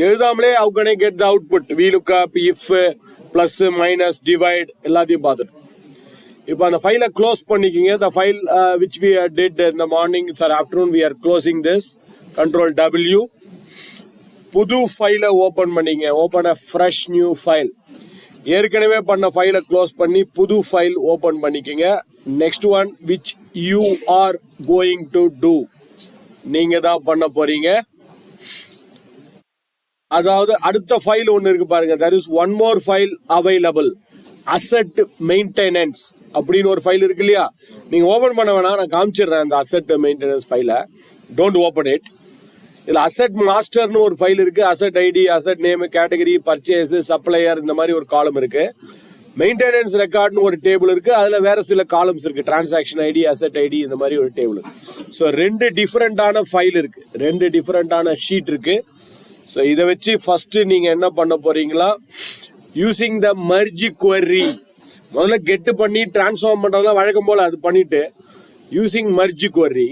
எழுதாமலே how can I get the output? VLOOKUP, if, plus, minus, divide எல்லாத்தையும் பார்த்துட்டு இப்போ அந்த ஃபைலை க்ளோஸ் பண்ணிக்கிங்க. the file which we did in the morning or afternoon we are closing this. Control W. புது ஃபைலை open பண்ணிங்க. Open a fresh new file. ஏற்கனவே பண்ண ஃபைலை க்ளோஸ் பண்ணி புது ஃபைல் ஓப்பன் பண்ணிக்கிங்க. Next one which you are going to do. நீங்கள் தான் பண்ண போறீங்க. அதாவது அடுத்த ஃபைல் ஒன்று இருக்கு பாருங்க. there is one more file available. asset maintenance அப்படின்னு ஒரு ஃபைல் இருக்கு இல்லையா? நீங்க ஓபன் பண்ண வேணாம், நான் காமிச்சிடுறேன் அந்த asset maintenance ஃபைலை. Don't open it. இதில் அசெட் மாஸ்டர்னு ஒரு ஃபைல் இருக்கு. Asset ID, asset name, category, purchase, supplier, இந்த மாதிரி ஒரு காலம் இருக்கு. மெயின்டெனன்ஸ் ரெக்கார்ட்னு ஒரு டேபிள் இருக்கு. அதில் வேற சில காலம்ஸ் இருக்கு. டிரான்சாக்ஷன் ஐடி, அசெட் ஐடி, இந்த மாதிரி ஒரு டேபிள். ஸோ ரெண்டு டிஃப்ரெண்டான ஃபைல் இருக்கு, ரெண்டு டிஃப்ரெண்டான ஷீட் இருக்கு. ஸோ இதை வச்சு ஃபர்ஸ்ட் நீங்க என்ன பண்ண போறீங்களா? Using the merge query. முதல்ல கெட்டு பண்ணி டிரான்ஸ்ஃபார்ம் பண்றதெல்லாம் வழக்கம் போல அது பண்ணிட்டு using merge query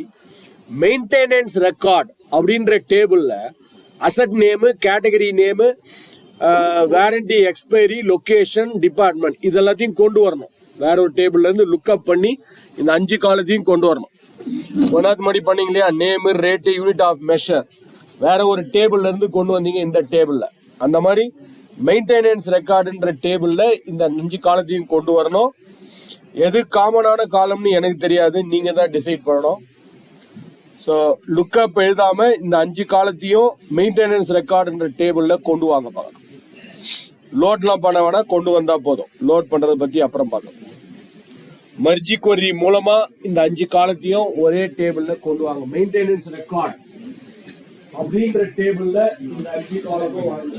maintenance record அப்படின்ற டேபிள்ல asset name, category name, warranty expiry, location, department இதெல்லாத்தையும் கொண்டு வரணும். வேற ஒரு டேபிள்ல இருந்து லுக்அப் பண்ணி இந்த 5 காலத்தையும் கொண்டு வரணும். ஒன்னாவது மணி பண்ணீங்க இல்லையா? Name, rate, unit of measure வேற ஒரு டேபிள்ல இருந்து கொண்டு வந்தீங்க இந்த டேபிள்ல. அந்த மாதிரி மெயின்டெனன்ஸ் ரெக்கார்டுன்ற டேபிள்ல இந்த 5 காலத்தையும் கொண்டு வரணும். எது காமனான காலம்னு எனக்கு தெரியாது, நீங்க தான் டிசைட் பண்ணணும். ஸோ லுக்அப் எழுதாம இந்த 5 காலத்தையும் மெயின்டெனன்ஸ் ரெக்கார்டுன்ற டேபிள்ல கொண்டு வாங்க பார்க்கலாம். லோட்லாம் பண்ண வேணா, கொண்டு வந்தா போதும். லோட் பண்றதை பத்தி அப்புறம் பார்க்கலாம். மர்ஜ் query மூலமா இந்த 5 காலத்தையும் ஒரே டேபிள்ல கொண்டு வாங்க. மெயின்டெனன்ஸ் ரெக்கார்ட் அப்படின்ற டேபிள்ல இந்த 5 காலமும் வாங்க.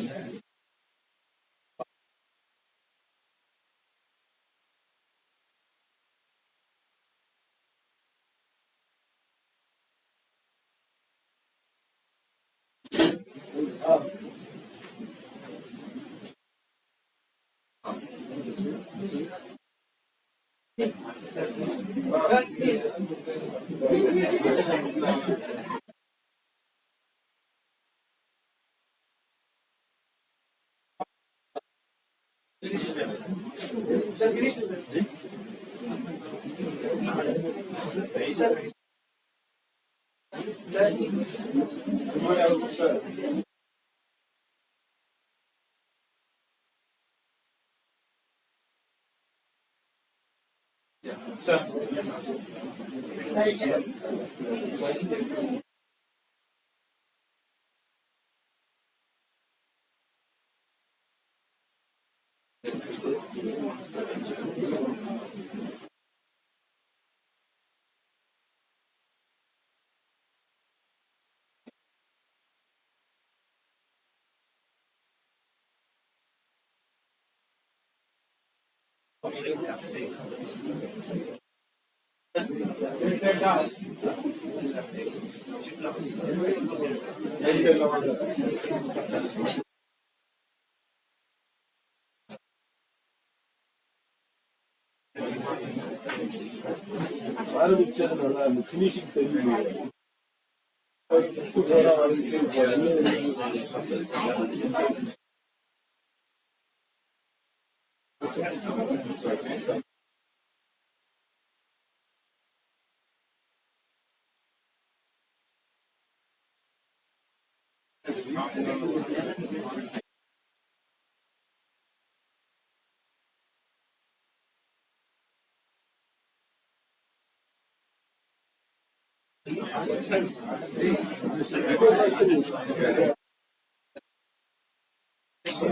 ஆரம்பிச்சது நல்லா அந்த ஃபினிஷிங் சரியில்லை.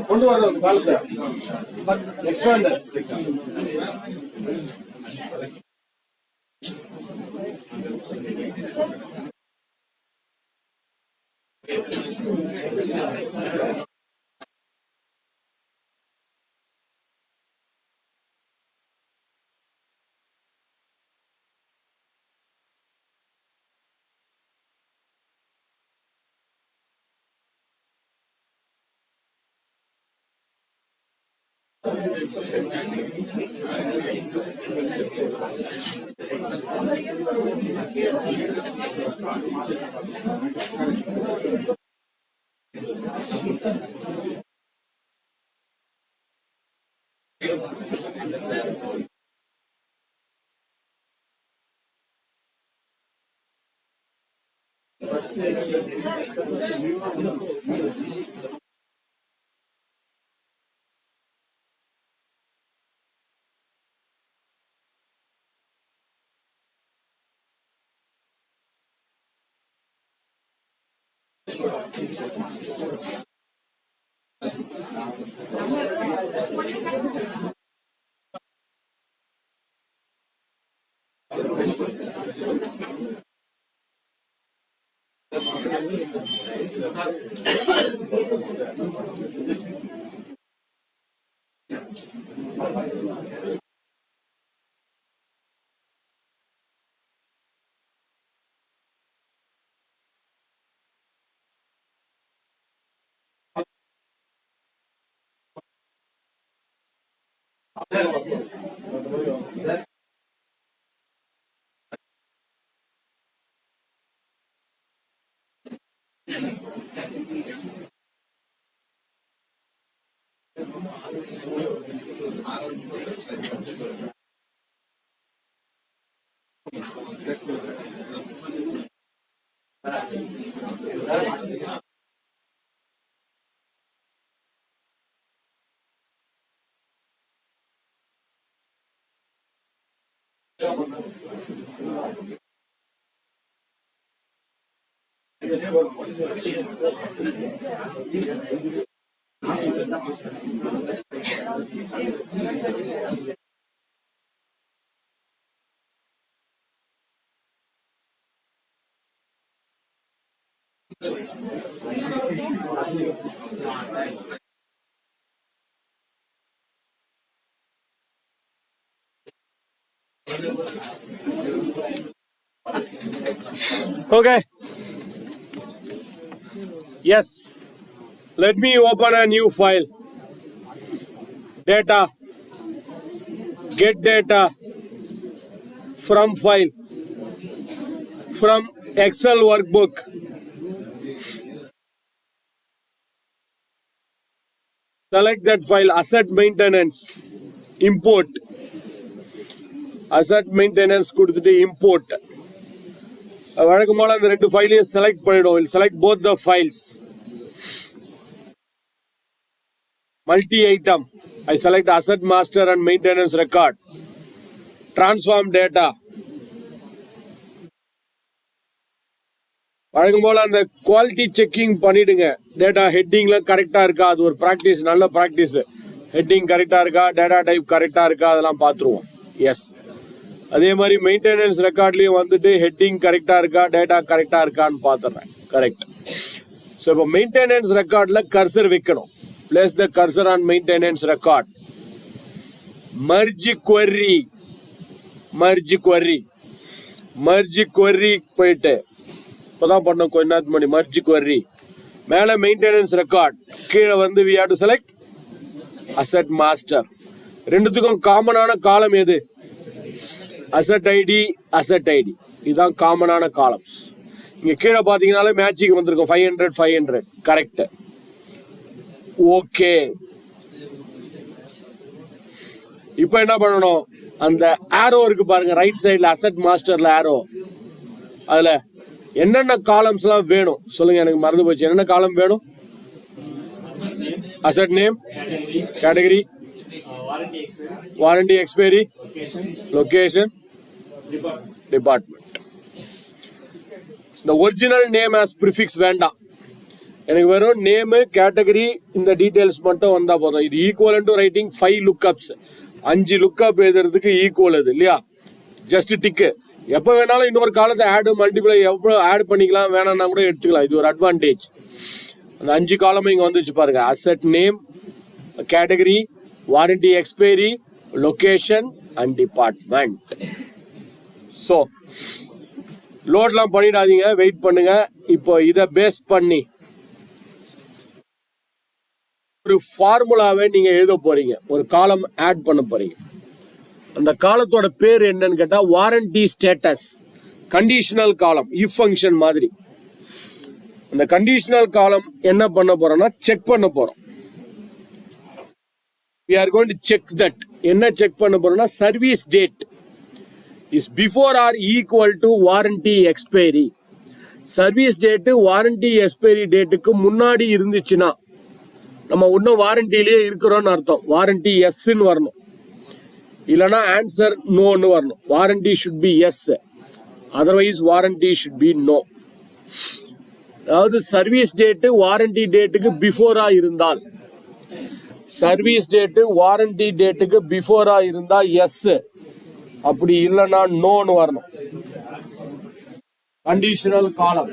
கொண்டு வரணும் காலத்தை எக்ஸ்பாண்டர் Okay. Yes. Let me open a new file. Data. Get data from file. From Excel workbook. Select that file. Asset maintenance. Import. Asset maintenance கொடுத்துட்டு import. வழக்கம் போல அந்த ரெண்டு ஃபைலையும் செலக்ட் பண்ணிடும். Select both the files. Multi-item. I select asset master and maintenance record. Transform data. வழக்கம் போல அந்த quality checking பண்ணிடுங்க. டேட்டா ஹெட்டிங்ல கரெக்டா இருக்கா, அது ஒரு ப்ராக்டிஸ், நல்ல ப்ராக்டிஸ். ஹெட்டிங் கரெக்டா இருக்கா, டேட்டா டைப் கரெக்டா இருக்கா, அதெல்லாம் பார்த்துருவோம். எஸ். அதே மாதிரி மெயின்டெனன்ஸ் ரெக்கார்ட்லயும் வந்துட்டு ஹெட்டிங் கரெக்டா இருக்கா, டேட்டா கரெக்டா இருக்கான்னு பார்த்துறேன். கரெக்ட். ஸோ இப்போ மெயின்டெனன்ஸ் ரெக்கார்ட்ல கர்சர் வைக்கணும். Place the cursor on maintenance record. Merge query. போயிட்டு இப்போதான் பண்ணோம் கொஞ்ச நேரத்துக்கு முன்னாடி. Merge query. மேலே மெயின்டெனன்ஸ் ரெக்கார்ட், கீழே வந்து we have to select asset master. ரெண்டுத்துக்கும் காமனான காலம் எது? Asset ID. இதுதான் காமனான காலம்ஸ். இங்க கீழே பாத்தீங்கன்னாலே மேட்சிங் வந்திருக்கும் 500. கரெக்ட். ஓகே. இப்போ என்ன பண்ணணும்? அந்த ஆரோ இருக்கு பாருங்க, ரைட் சைட்ல அசட் மாஸ்டர்ல ஆரோ. அதுல என்னென்ன காலம்ஸ் எல்லாம் வேணும் சொல்லுங்க, எனக்கு மறந்து போச்சு. என்னென்ன காலம் வேணும்? Asset name, category, warranty expiry, location, department. இந்த ஒரிஜினல் நேம் ஆஸ் ப்ரிஃபிக்ஸ் வேண்டாம். எனக்கு வெறும் நேமு, கேட்டகரி, இந்த டீடைல்ஸ் மட்டும் வந்தா போதும். இது ஈக்குவல் டு ரைட்டிங் 5 லுக்அப்ஸ். 5 லுக்அப் எழுதுறதுக்கு ஈக்குவல் இது இல்லையா? ஜஸ்ட் டிக்கு. எப்போ வேணாலும் இன்னொரு காலத்தை ஆடு மல்டிப்ளை எவ்வளோ ஆட் பண்ணிக்கலாம், வேணாம்னா கூட எடுத்துக்கலாம். இது ஒரு அட்வான்டேஜ். அந்த 5 காலமும் இங்கே வந்துச்சு பாருங்க. Asset name, category, warranty expiry, location and department. So லோட்லாம் பண்ணிடாதீங்க, வெயிட் பண்ணுங்க. இப்போ இதை பேஸ் பண்ணி ஒரு ஃபார்முலாவை நீங்க எழுத போறீங்க. ஒரு காலம் ஆட் பண்ண போறீங்க. அந்த காலத்தோட பேர் என்னன்னு கேட்டா வாரண்டி ஸ்டேட்டஸ். கண்டிஷனல் காலம், இஃப் ஃபங்க்ஷன் மாதிரி. இந்த கண்டிஷனல் காலம் என்ன பண்ண போறோம்னா செக் பண்ண போறோம். we are going to check that. என்ன செக் பண்ண போறோம்னா service date is before or equal to warranty expiry. Service date warranty expiry டேட்டுக்கு முன்னாடி இருந்துச்சுன்னா நம்ம இன்னும் வாரண்டிலேயே இருக்கிறோம்னு அர்த்தம். வாரண்டி எஸ்ன்னு வரணும், இல்லைன்னா ஆன்சர் நோன்னு வரணும். Warranty should be yes, otherwise warranty should be no. அதாவது சர்வீஸ் டேட்டு வாரண்டி டேட்டுக்கு பிஃபோரா இருந்தால், சர்வீஸ் டேட்டு வாரண்டி டேட்டுக்கு பிஃபோரா இருந்தா எஸ், அப்படி இல்லைன்னா நோன்னு வரணும். கண்டிஷனல் காலம்.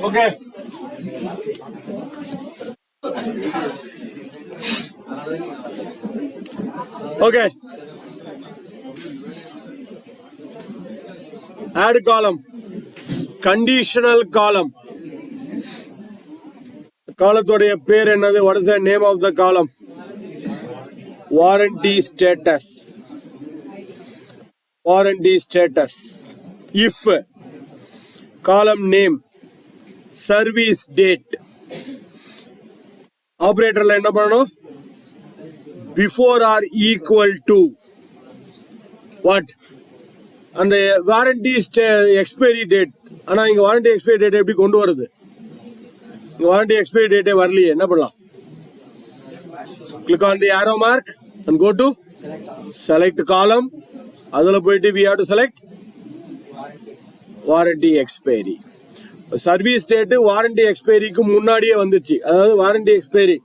Okay. Okay. Add column. Conditional column. காலத்துடைய பேர் என்னது? What is the name of the column? Warranty status. Warranty status. If column name, service date, ஆப்ரேட்டர்ல என்ன பண்ணணும்? Before or equal to what? அந்த வாரண்டி எக்ஸ்பைரி டேட். ஆனா இங்க வாரண்டி எக்ஸ்பைரி டேட் எப்படி கொண்டு வருது? இங்க வாரண்டி எக்ஸ்பைரி டேட்டே வரலையே, என்ன பண்ணலாம்? Click on the arrow mark and go to select column. அதுல போயிட்டு we have to select warranty expiry. Service date warranty எக்ஸ்பைரிக்கு முன்னாடியே வந்துச்சு. அதாவது வாரண்டி எக்ஸ்பைரி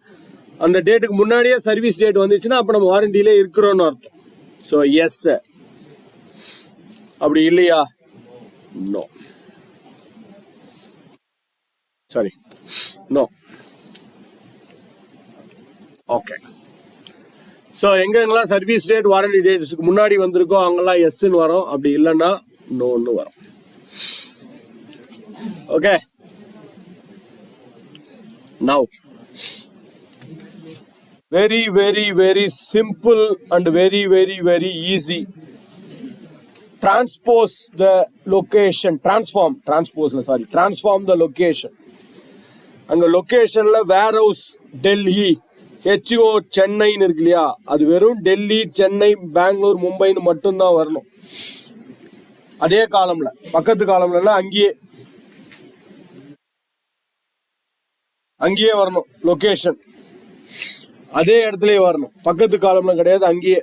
அந்த டேட்டுக்கு முன்னாடியே சர்வீஸ் டேட் வந்துச்சுன்னா அப்ப நம்ம வாரண்டியிலே இருக்கிறோம்னு அர்த்தம். So yes. அப்படி இல்லையா? No. Sorry, no. Okay. So எங்கெங்கெல்லாம் சர்வீஸ் டேட் வாரண்டி டேட்ஸ்க்கு முன்னாடி வந்திருக்கோ அங்கெல்லாம் எஸ்ன்னு வரும். அப்படி இல்லைன்னா நோன்னு வரும். Okay. Now very very very simple and very very very easy. Transform the location. அங்க லொகேஷன்ல வேர் ஹவுஸ் டெல்லி ஹெச்ஓ சென்னைன்னு இருக்கு இல்லையா, அது வெறும் டெல்லி சென்னை பெங்களூர் மும்பைன்னு மட்டும்தான் வரணும். அதே காலம்ல பக்கத்து காலம்ல அங்கேயே வரணும். லொகேஷன் அதே இடத்துலயே வரணும், பக்கத்து காலம்ல கிடையாது, அங்கேயே.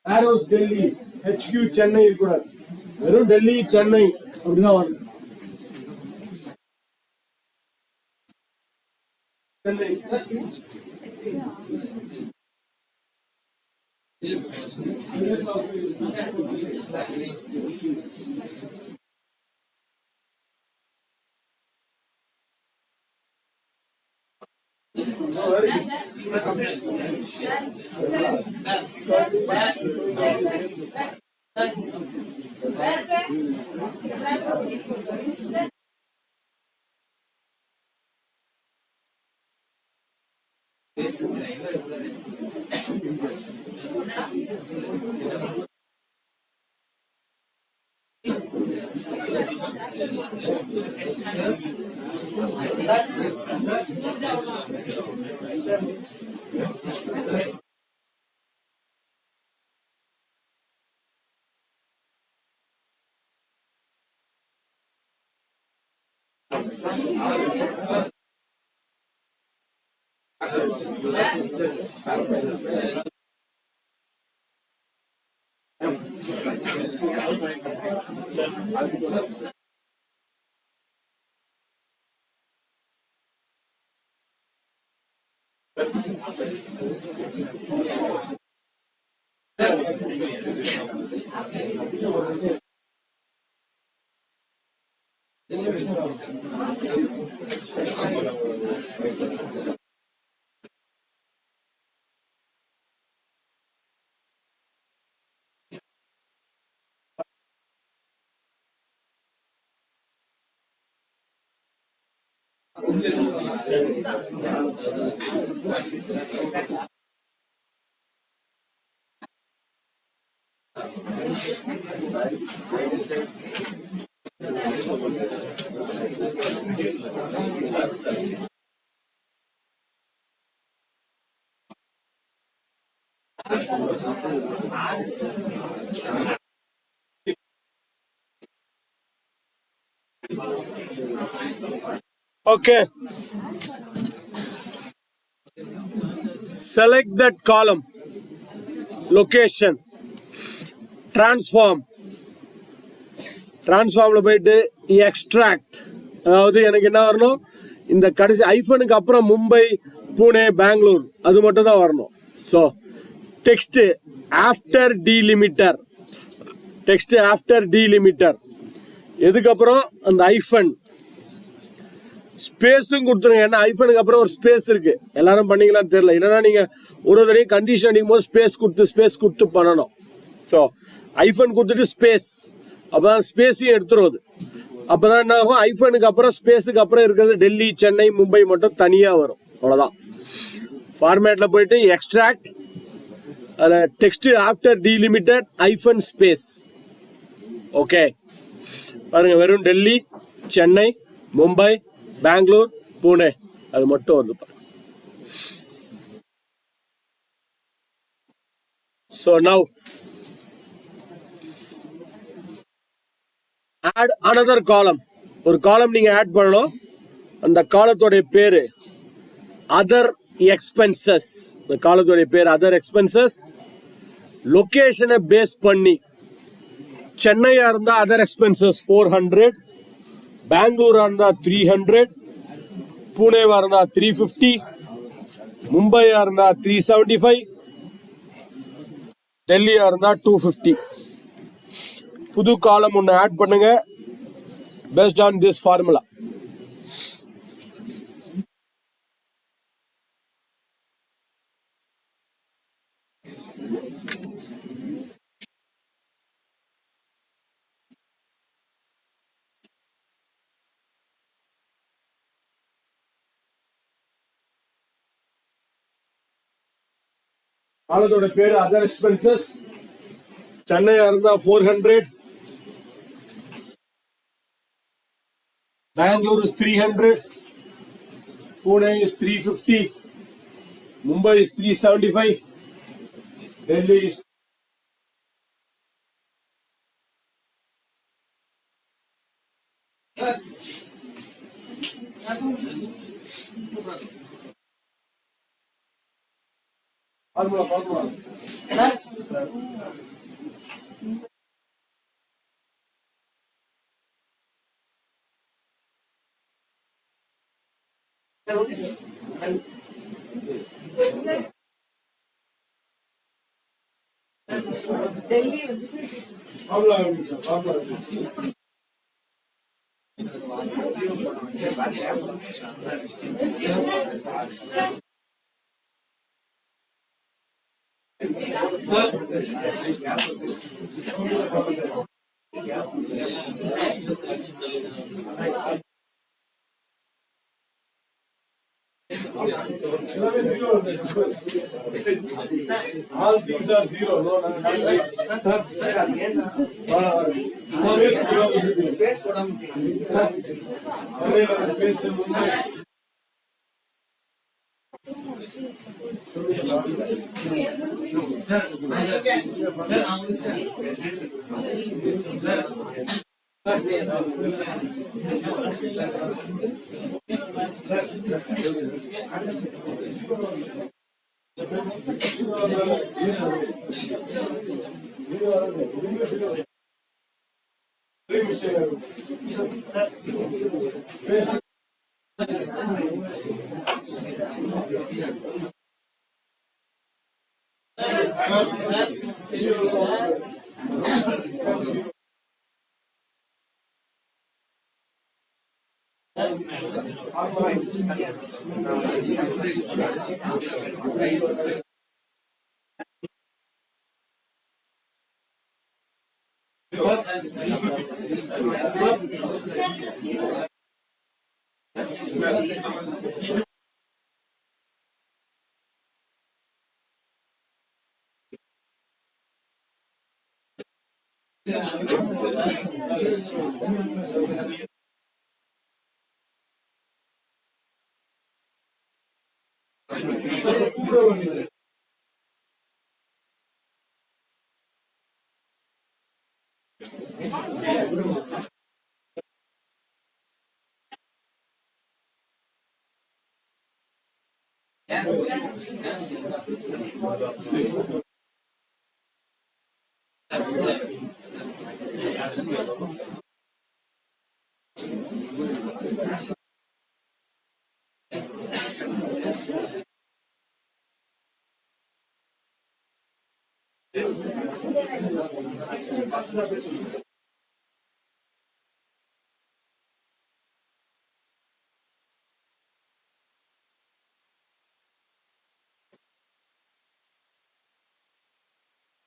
வேர் ஹவுஸ் டெல்லி ஹெச்கியூ சென்னை இருக்கக்கூடாது, வெறும் டெல்லி சென்னை அப்படிதான் வரணும். Chennai. Okay. Select that column. Location. Transform. Transformல போயிட்டு extract. அதாவது எனக்கு என்ன வரணும், இந்த கடைசி ஐஃபனுக்கு அப்புறம் மும்பை புனே பெங்களூர் அது மட்டும் தான் வரணும். So text after delimiter, text after delimiter, எதுக்கப்புறம் அந்த ஐஃபன் ஸ்பேஸும் கொடுத்துருங்க. ஏன்னா ஐஃபனுக்கு அப்புறம் ஒரு ஸ்பேஸ் இருக்கு, எல்லாரும் பண்ணீங்களான்னு தெரியல. இல்லைன்னா நீங்க ஒரு தடவையும் கண்டிஷன் அடிக்கும் போது ஸ்பேஸ் கொடுத்து பண்ணணும். ஸோ ஐஃபன் கொடுத்துட்டு ஸ்பேஸ், அப்பதான் ஸ்பேஸையும் எடுத்துருவது. அப்பதான் என்ன ஆகும், ஐஃபனுக்கு அப்புறம் ஸ்பேஸுக்கு அப்புறம் இருக்கிறது டெல்லி சென்னை மும்பை மட்டும் தனியா வரும். அவ்வளவுதான். ஃபார்மேட்ல போயிட்டு எக்ஸ்ட்ராக்ட், அதில் டெக்ஸ்ட் ஆஃப்டர் டீலிமிட்டட் ஐஃபன் ஸ்பேஸ். ஓகே பாருங்க, வெறும் டெல்லி சென்னை மும்பை பெங்களூர் பூனே அது மட்டும் வருது பாருங்க. So now add another column. ஒரு காலம் நீங்க ஆட் பண்ணணும். அந்த காலத்தோட பேரு அதர் எக்ஸ்பென்சஸ். இந்த காலத்தோட பேர் அதர் எக்ஸ்பென்சஸ். லொகேஷனை பேஸ் பண்ணி சென்னையா இருந்தா அதர் எக்ஸ்பென்சஸ் 400, பெங்களூரா இருந்தா 300, புனேவா இருந்தா 350, மும்பையா இருந்தா 375, டெல்லியா இருந்தா 250. புது காலம் ஒன்று ஆட் பண்ணுங்க based on this formula. காலத்தோட பேர் அதர் எக்ஸ்பென்சஸ். சென்னையா இருந்தா 400, Bangalore is 300, Pune is 350, Mumbai is 375, Delhi is all things are zero. No,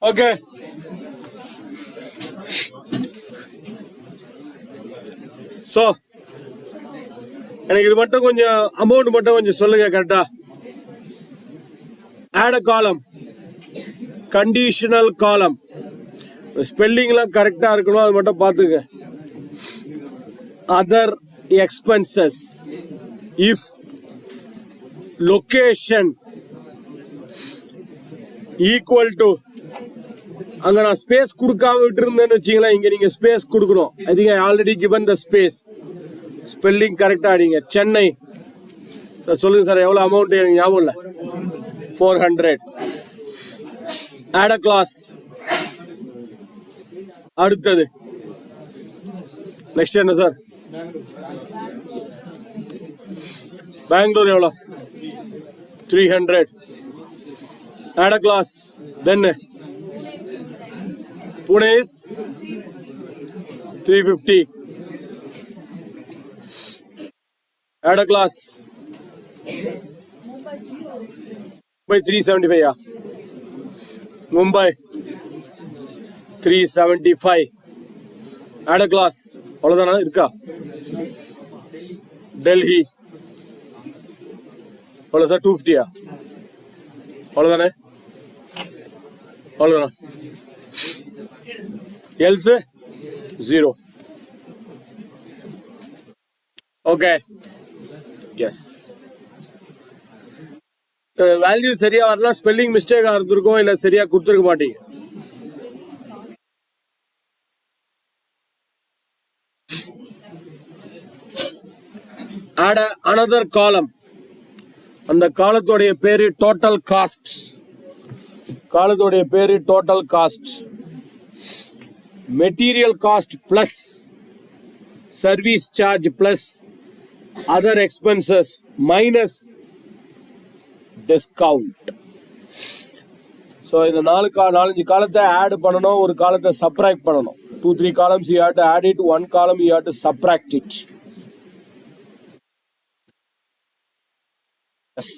okay. So எனக்கு இது மட்டும் கொஞ்சம் அமௌண்ட் மட்டும் கொஞ்சம் சொல்லுங்க கரெக்டா. ஆட் அ காலம், கண்டிஷனல் காலம், ஸ்பெல்லிங்லாம் கரெக்டா இருக்கணும், அது மட்டும் பார்த்துங்க. Other expenses if location equal to, அங்க நான் ஸ்பேஸ் கொடுக்காம விட்டு இருந்தேன்னு வச்சீங்களா, இங்க நீங்க ஸ்பேஸ் கொடுக்கணும். I think I already given the space. Spelling கரெக்டா அடிங்க. சென்னை சார் சொல்லுங்க சார், எவ்வளவு அமௌண்ட் எனக்கு ஞாபகம் இல்லை. 400. Add a class. அடுத்தது நெக்ஸ்ட் என்ன சார்? பெங்களூர் எவ்வளோ? 300. Add a class. Then Pune is 350. Add a class. Mumbai 375. Yeah. Mumbai 375. Add a class. அவ்வளோதானா இருக்கா? டெல்லி எவ்வளோ சார்? 250. அவ்வளோதானே? அவ்வளோதானா? else 0. Okay. Yes. வேல்யூ சரியா வரலாம், ஸ்பெல்லிங் மிஸ்டேக் இருந்திருக்கும், இல்ல சரியா கொடுத்துருக்க மாட்டீங்க. add another column. அந்த காலத்தோடைய பேரு டோட்டல் காஸ்ட். காலத்தோடைய பேரு total cost. Material cost plus service charge plus other expenses minus discount. So இந்த 4-5 காலத்தை ஆட் பண்ணணும், ஒரு காலத்தை சப்ராக்ட் பண்ணணும். 2-3 columns you have to add it, 1 column you have to subtract it. Yes.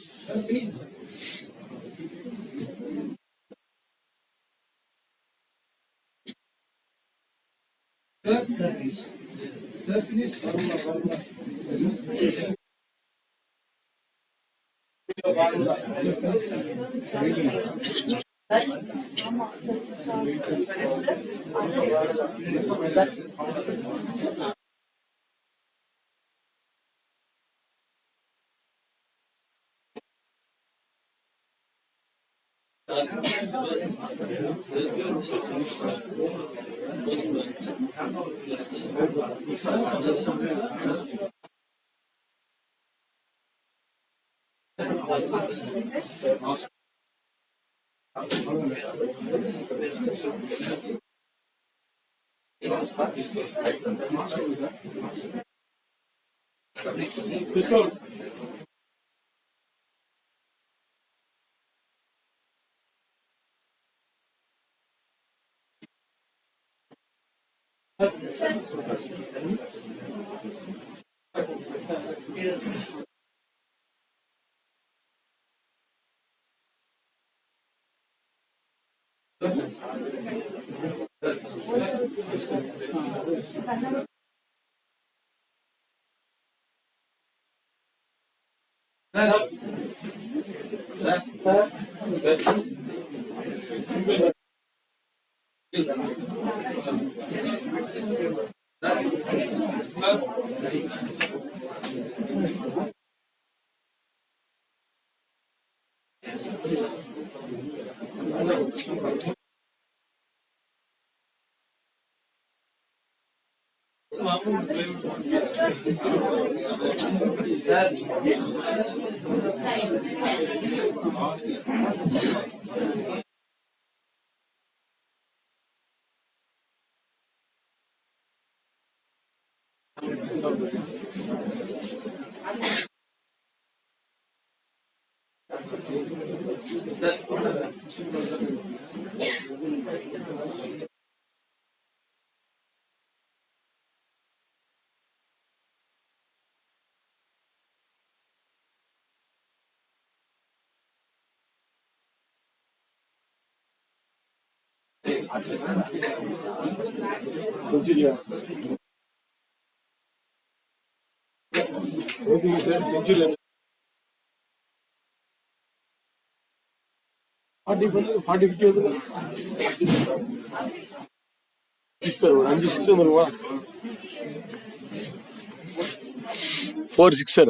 Four sixer.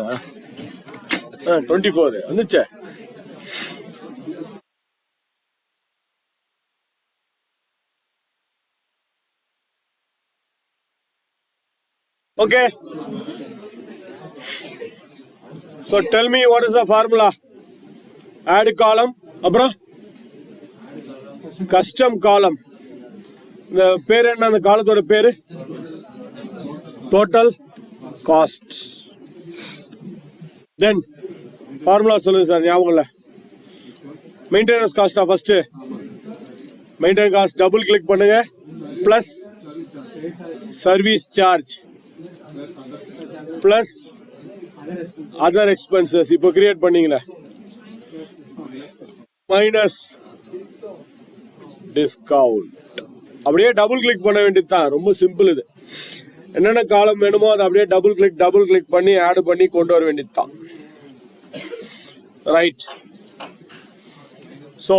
24 வந்துச்சே. Okay. So tell me what is the formula? Add column, அப்புறம் custom column. இந்த பேர் என்ன, அந்த காலத்தோட பேரு? Total cost. Then formula சொல்லுங்க sir, ஞாபகம் இல்லை. மெயின்டெனன்ஸ் காஸ்டா first? Maintenance cost double click பண்ணுங்க, plus service charge plus other expenses. இப்போ கிரியேட் பண்ணீங்களே, மைனஸ் டிஸ்கவுண்ட். அப்படியே டபுள் கிளிக் பண்ண வேண்டியது தான், ரொம்ப சிம்பிள். இது என்னென்ன காலம் வேணுமோ அதை அப்படியே டபுள் கிளிக் பண்ணி ஆட் பண்ணி கொண்டு வர வேண்டியது தான். Right. So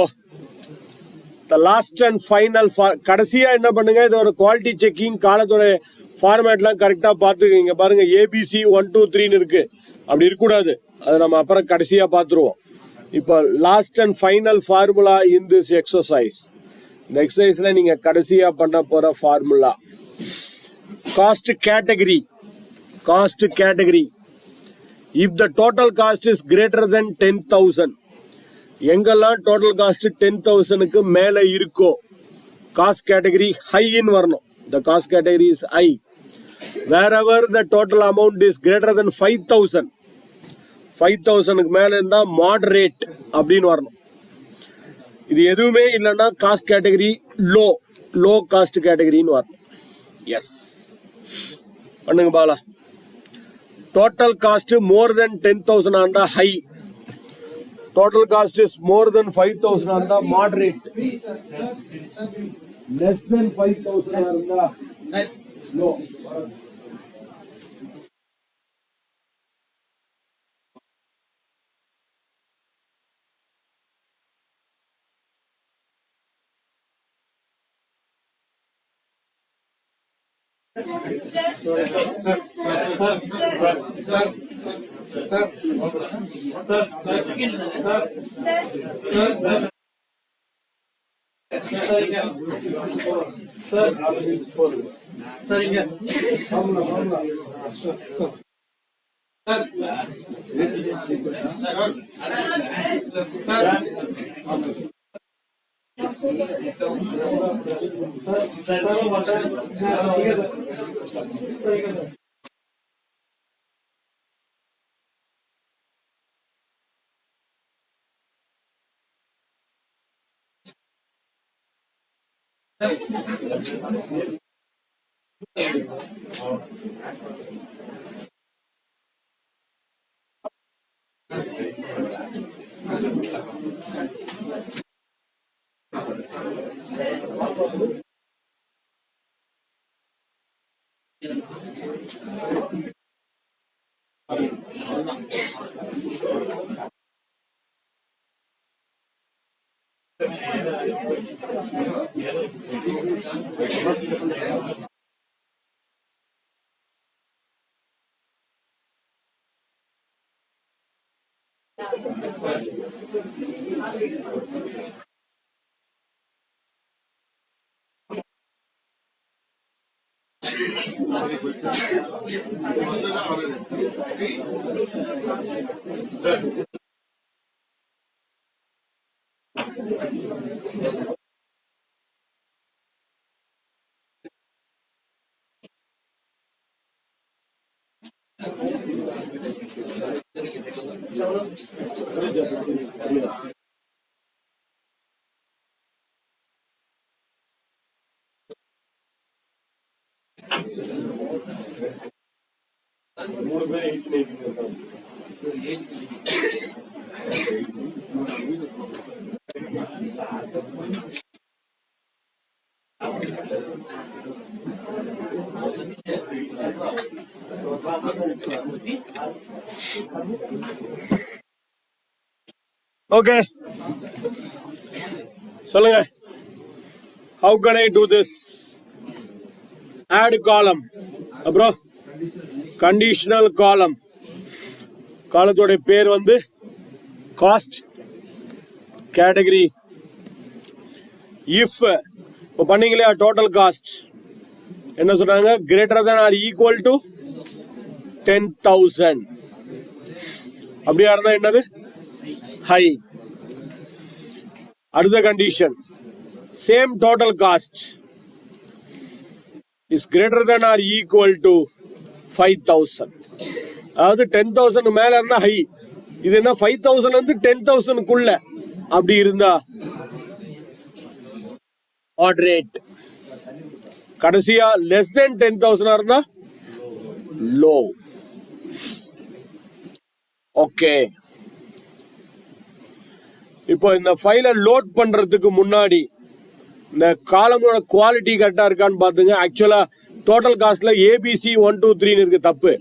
the last and final கடைசியா என்ன பண்ணுங்க, இது ஒரு குவாலிட்டி செக்கிங். காலத்தோட ஃபார்மேட்லாம் கரெக்டாக பார்த்துக்கீங்க. பாருங்க, ஏபிசி 1 2 3ன்னு இருக்கு, அப்படி இருக்கக்கூடாது. அதை நம்ம அப்புறம் கடைசியாக பார்த்துருவோம். இப்போ last and final formula in this exercise. இந்த எக்ஸசைஸ்ல நீங்க கடைசியா பண்ண போற formula cost category. If the total cost is greater than 10,000, எங்கெல்லாம் டோட்டல் காஸ்ட் 10,000க்கு மேல இருக்கோ காஸ்ட் கேட்டகரி ஹைன்னு வரணும். The cost category is high. Wherever the total amount is greater than 5,000, 5,000க்கு மேல இருந்தா moderate அப்படின்னு வரணும். இது எதுவுமே இல்லைன்னா காஸ்ட் கேட்டகரி லோ காஸ்ட் கேட்டகரின்னு வரணும். எஸ் பண்ணுங்க Bala. Total cost more than 10,000 இருந்தா high, total cost is more than 5,000 இருந்தா மாடரேட், less than 5,000 இருந்தா லோ. Okay. சொல்லுங்க. How can I do this? Add column. அப்புறம் conditional column. காலத்தோட பேர் வந்து காஸ்ட் கேட்டகரி. இஃப் இப்போ பண்ணீங்களா டோட்டல் காஸ்ட் என்ன சொன்னாங்க, greater than or equal to 10,000. அப்படியா இருந்தா என்னது, ஹை. அடுத்த condition, same total cost is greater than or equal to 5,000. அதாவது 10,000 மேல இருந்தா ஹை. இது என்ன 5,000 இருந்து 10,000க்குள்ள அப்படி இருந்தா மாடரேட். கடைசியா லெஸ் தென் 10,000 இருந்தா லோ. ஓகே, இப்போ இந்த ஃபைலை லோட் பண்றதுக்கு முன்னாடி இந்த காலமோட குவாலிட்டி கரெக்டா இருக்கான்னு பாத்துங்க. ஆக்சுவலா டோட்டல் காஸ்ட்ல ஏபிசி 1 2 3 இருக்கு, தப்பு.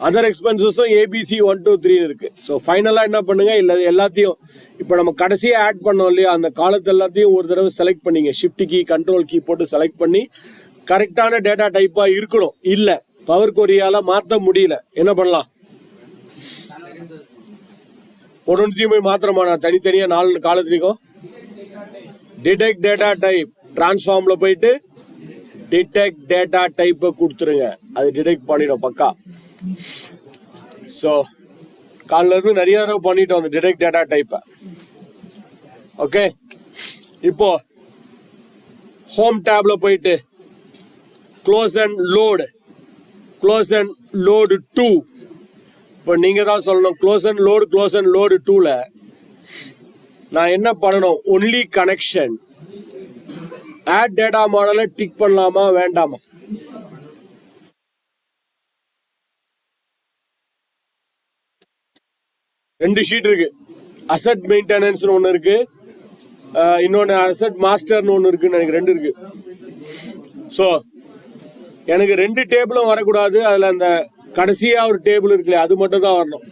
அதர் எக்ஸ்பென்சஸும் ஏபிசி 1 2 3 இருக்கு. ஸோ ஃபைனலா என்ன பண்ணுங்க, இல்ல எல்லாத்தையும் இப்போ நம்ம கடைசியா ஆட் பண்ணோம் இல்லையா, அந்த காலத்தை எல்லாத்தையும் ஒரு தடவை செலக்ட் பண்ணீங்க. ஷிஃப்ட் கீ கண்ட்ரோல் கீ போட்டு செலக்ட் பண்ணி கரெக்டான டேட்டா டைப்பா இருக்கணும். இல்ல பவர் கொரியால மாத்த முடியல, என்ன பண்ணலாம், ஒன்றுத்தையும் போய் மாத்திரமா நான் தனித்தனியா 4 காலத்துலையும் டிடெக்ட் டேட்டா டைப் டிரான்ஸ்ஃபார்ம்ல போயிட்டு டிடெக்ட் டேட்டா டைப்பை கொடுத்துருங்க. அது டிடெக்ட் பண்ணிடும் பக்கா. ஸோ காலில் இருந்து நிறைய தடவை பண்ணிட்டோம் அந்த டிடெக்ட் டேட்டா டைப்பை. ஓகே, இப்போ ஹோம் டேப்ல போயிட்டு close and load, close and load 2. இப்போ நீங்க தான் சொல்லணும் க்ளோஸ் அண்ட் லோடு 2ல நான் என்ன பண்ணணும், ஒன்லி கனெக்ஷன் ஆட் டேட்டா மாடலை டிக் பண்ணலாமா வேண்டாமா? ரெண்டு ஷீட் இருக்கு. அசெட் மெயின்டெனன்ஸ் ஒன்று இருக்கு, இன்னொன்று அசெட் மாஸ்டர்னு ஒன்று இருக்குன்னு எனக்கு 2 இருக்கு. ஸோ எனக்கு 2 டேபிளும் வரக்கூடாது. அதில் அந்த கடைசியா ஒரு டேபிள் இருக்குல்ல, அது மட்டும் தான் வரணும்.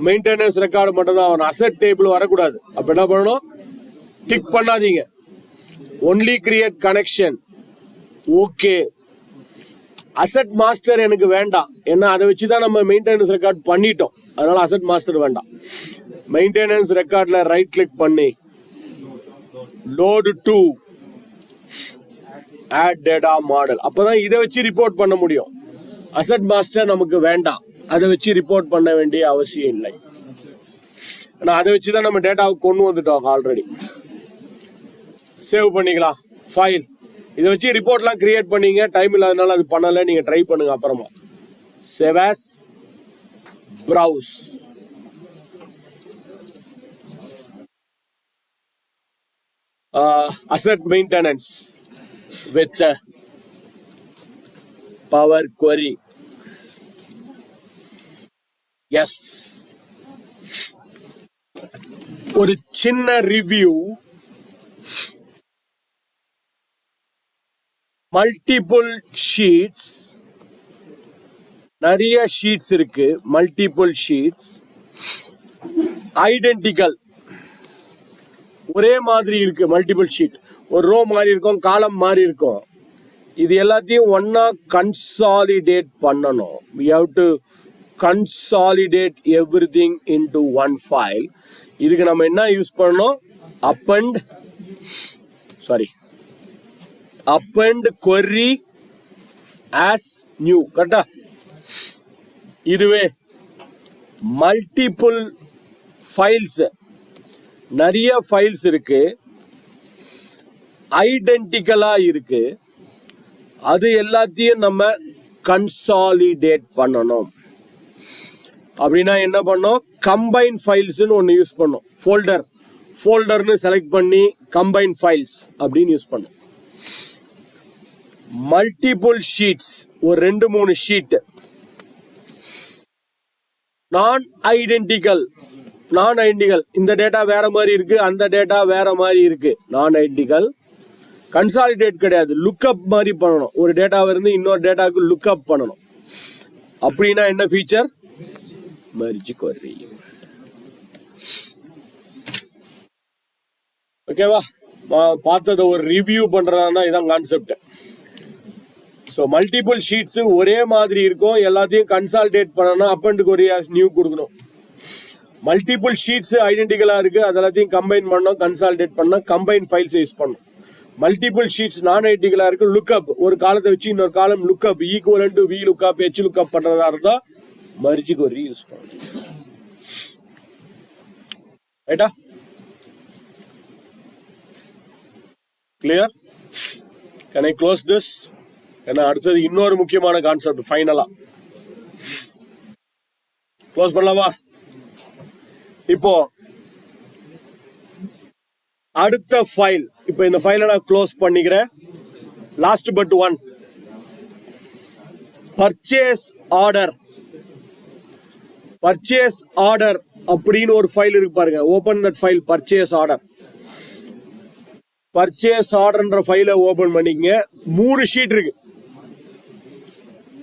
மெயின்டெனன்ஸ் ரெக்கார்டு மட்டும் தான் வரணும். அசெட் டேபிள் வரக்கூடாது. அப்ப என்ன பண்ணணும், டிக் பண்ணாதீங்க, only create connection. Okay, asset master எனக்கு வேண்டாம், ஏன்னா அதை வச்சுதான் நம்ம மெயின்டெனன்ஸ் ரெக்கார்ட் பண்ணிட்டோம். அதனால அசெட் மாஸ்டர் வேண்டாம். மெயின்டெனன்ஸ் ரெக்கார்ட்ல ரைட் கிளிக் பண்ணி லோடு 2 ஆட் டேட்டா மாடல். அப்பதான் இதை வச்சு ரிப்போர்ட் பண்ண முடியும். அசெட் மாஸ்டர் நமக்கு வேண்டாம், அதை வச்சு ரிப்போர்ட் பண்ண வேண்டிய அவசியம் இல்லை. ஆனா அதை வச்சுதான் நம்ம டேட்டாவை கொண்டு வந்துட்டோம் ஆல்ரெடி. சேவ் பண்ணிக்கலாம் ஃபைல். இதை வச்சு ரிப்போர்ட்லாம் கிரியேட் பண்ணீங்க, டைம் இல்லாதனால அது பண்ணல. நீங்க ட்ரை பண்ணுங்க அப்புறமா. Save as, browse. Asset maintenance with Power Query. Yes. ஒரு சின்ன ரிவ்யூ. மல்டிபிள் ஷீட்ஸ், நிறைய ஷீட்ஸ் இருக்கு. மல்டிபிள் ஷீட்ஸ் ஐடென்டிக்கல், ஒரே மாதிரி இருக்கு. மல்டிபிள் ஷீட் ஒரு ரோ மாதிரி இருக்கும், காலம் மாதிரி இருக்கும். இது எல்லாத்தையும் ஒன்னா கன்சாலிடேட் பண்ணணும். we have to consolidate everything into one file. இதுக்கு நம்ம என்ன யூஸ் பண்ணணும், append query as new. கரெக்டா? இதுவே மல்டிபிள் ஃபைல்ஸ், நிறைய ஃபைல்ஸ் இருக்கு, ஐடென்டிக்கலா இருக்கு. அது எல்லாத்தையும் நம்ம கன்சாலிடேட் பண்ணணும். அப்படின்னா என்ன பண்ணோம், கம்பைன் ஃபைல்ஸ்னு ஒன்று யூஸ் பண்ணோம். ஃபோல்டர்னு செலக்ட் பண்ணி கம்பைன் ஃபைல்ஸ் அப்படின்னு யூஸ் பண்ணோம். மல்டிபிள் ஷீட்ஸ், ஒரு 2-3 ஷீட். நான் ஐடென்டிக்கல், இந்த டேட்டா வேற மாதிரி இருக்கு, அந்த டேட்டா வேற மாதிரி இருக்கு. நான் ஐடென்டிக்கல். கன்சாலிடேட் கிடையாது, லுக்அப் மாதிரி பண்ணணும். ஒரு டேட்டாவை இருந்து இன்னொரு டேட்டாவுக்கு லுக்அப் பண்ணணும். அப்படின்னா என்ன ஃபீச்சர், மெர்ஜ் query. ஓகேவா? பார்த்ததை ஒரு ரிவ்யூ பண்றதா இதான் கான்செப்ட். ஸோ மல்டிபிள் ஷீட்ஸ் ஒரே மாதிரி இருக்கும், எல்லாத்தையும் கன்சாலிடேட் பண்ணணும். அப்பண்ட் query as நியூ கொடுக்கணும். மல்டிபிள் ஷீட்ஸ் ஐடென்டிக்கலா இருக்கு, அது எல்லாத்தையும் கம்பைன் பண்ணோம், கன்சாலிடேட் பண்ணோம், கம்பைன் ஃபைல்ஸ் யூஸ் பண்ணோம். மல்டிபிள் ஷீட்ஸ் நான் ஐடென்டிக்கலா இருக்கு, லுக்அப் ஒரு காலத்தை வச்சு இன்னொரு காலம் lookup equivalent to we lookup H lookup பண்றதா இருந்தா மர்ஜ் கொரி யூஸ் பண்ணணும். ரைட்டா? Clear? Can I close this? ஏன்னா அடுத்தது இன்னொரு முக்கியமான கான்செப்ட் ஃபைனலா க்ளோஸ் பண்ணலாமா? இப்போ அடுத்த ஃபைல், இப்போ இந்த ஃபைலை நான் க்ளோஸ் பண்ணிக்கிறேன். Last but one, purchase order. Purchase order அப்படின்னு ஒரு ஃபைல் இருக்கு பாருங்க. Open that file, purchase order. Purchase ஆர்டர்ன்ற ஃபைலை ஓபன் பண்ணிக்கங்க. 3 ஷீட் இருக்கு.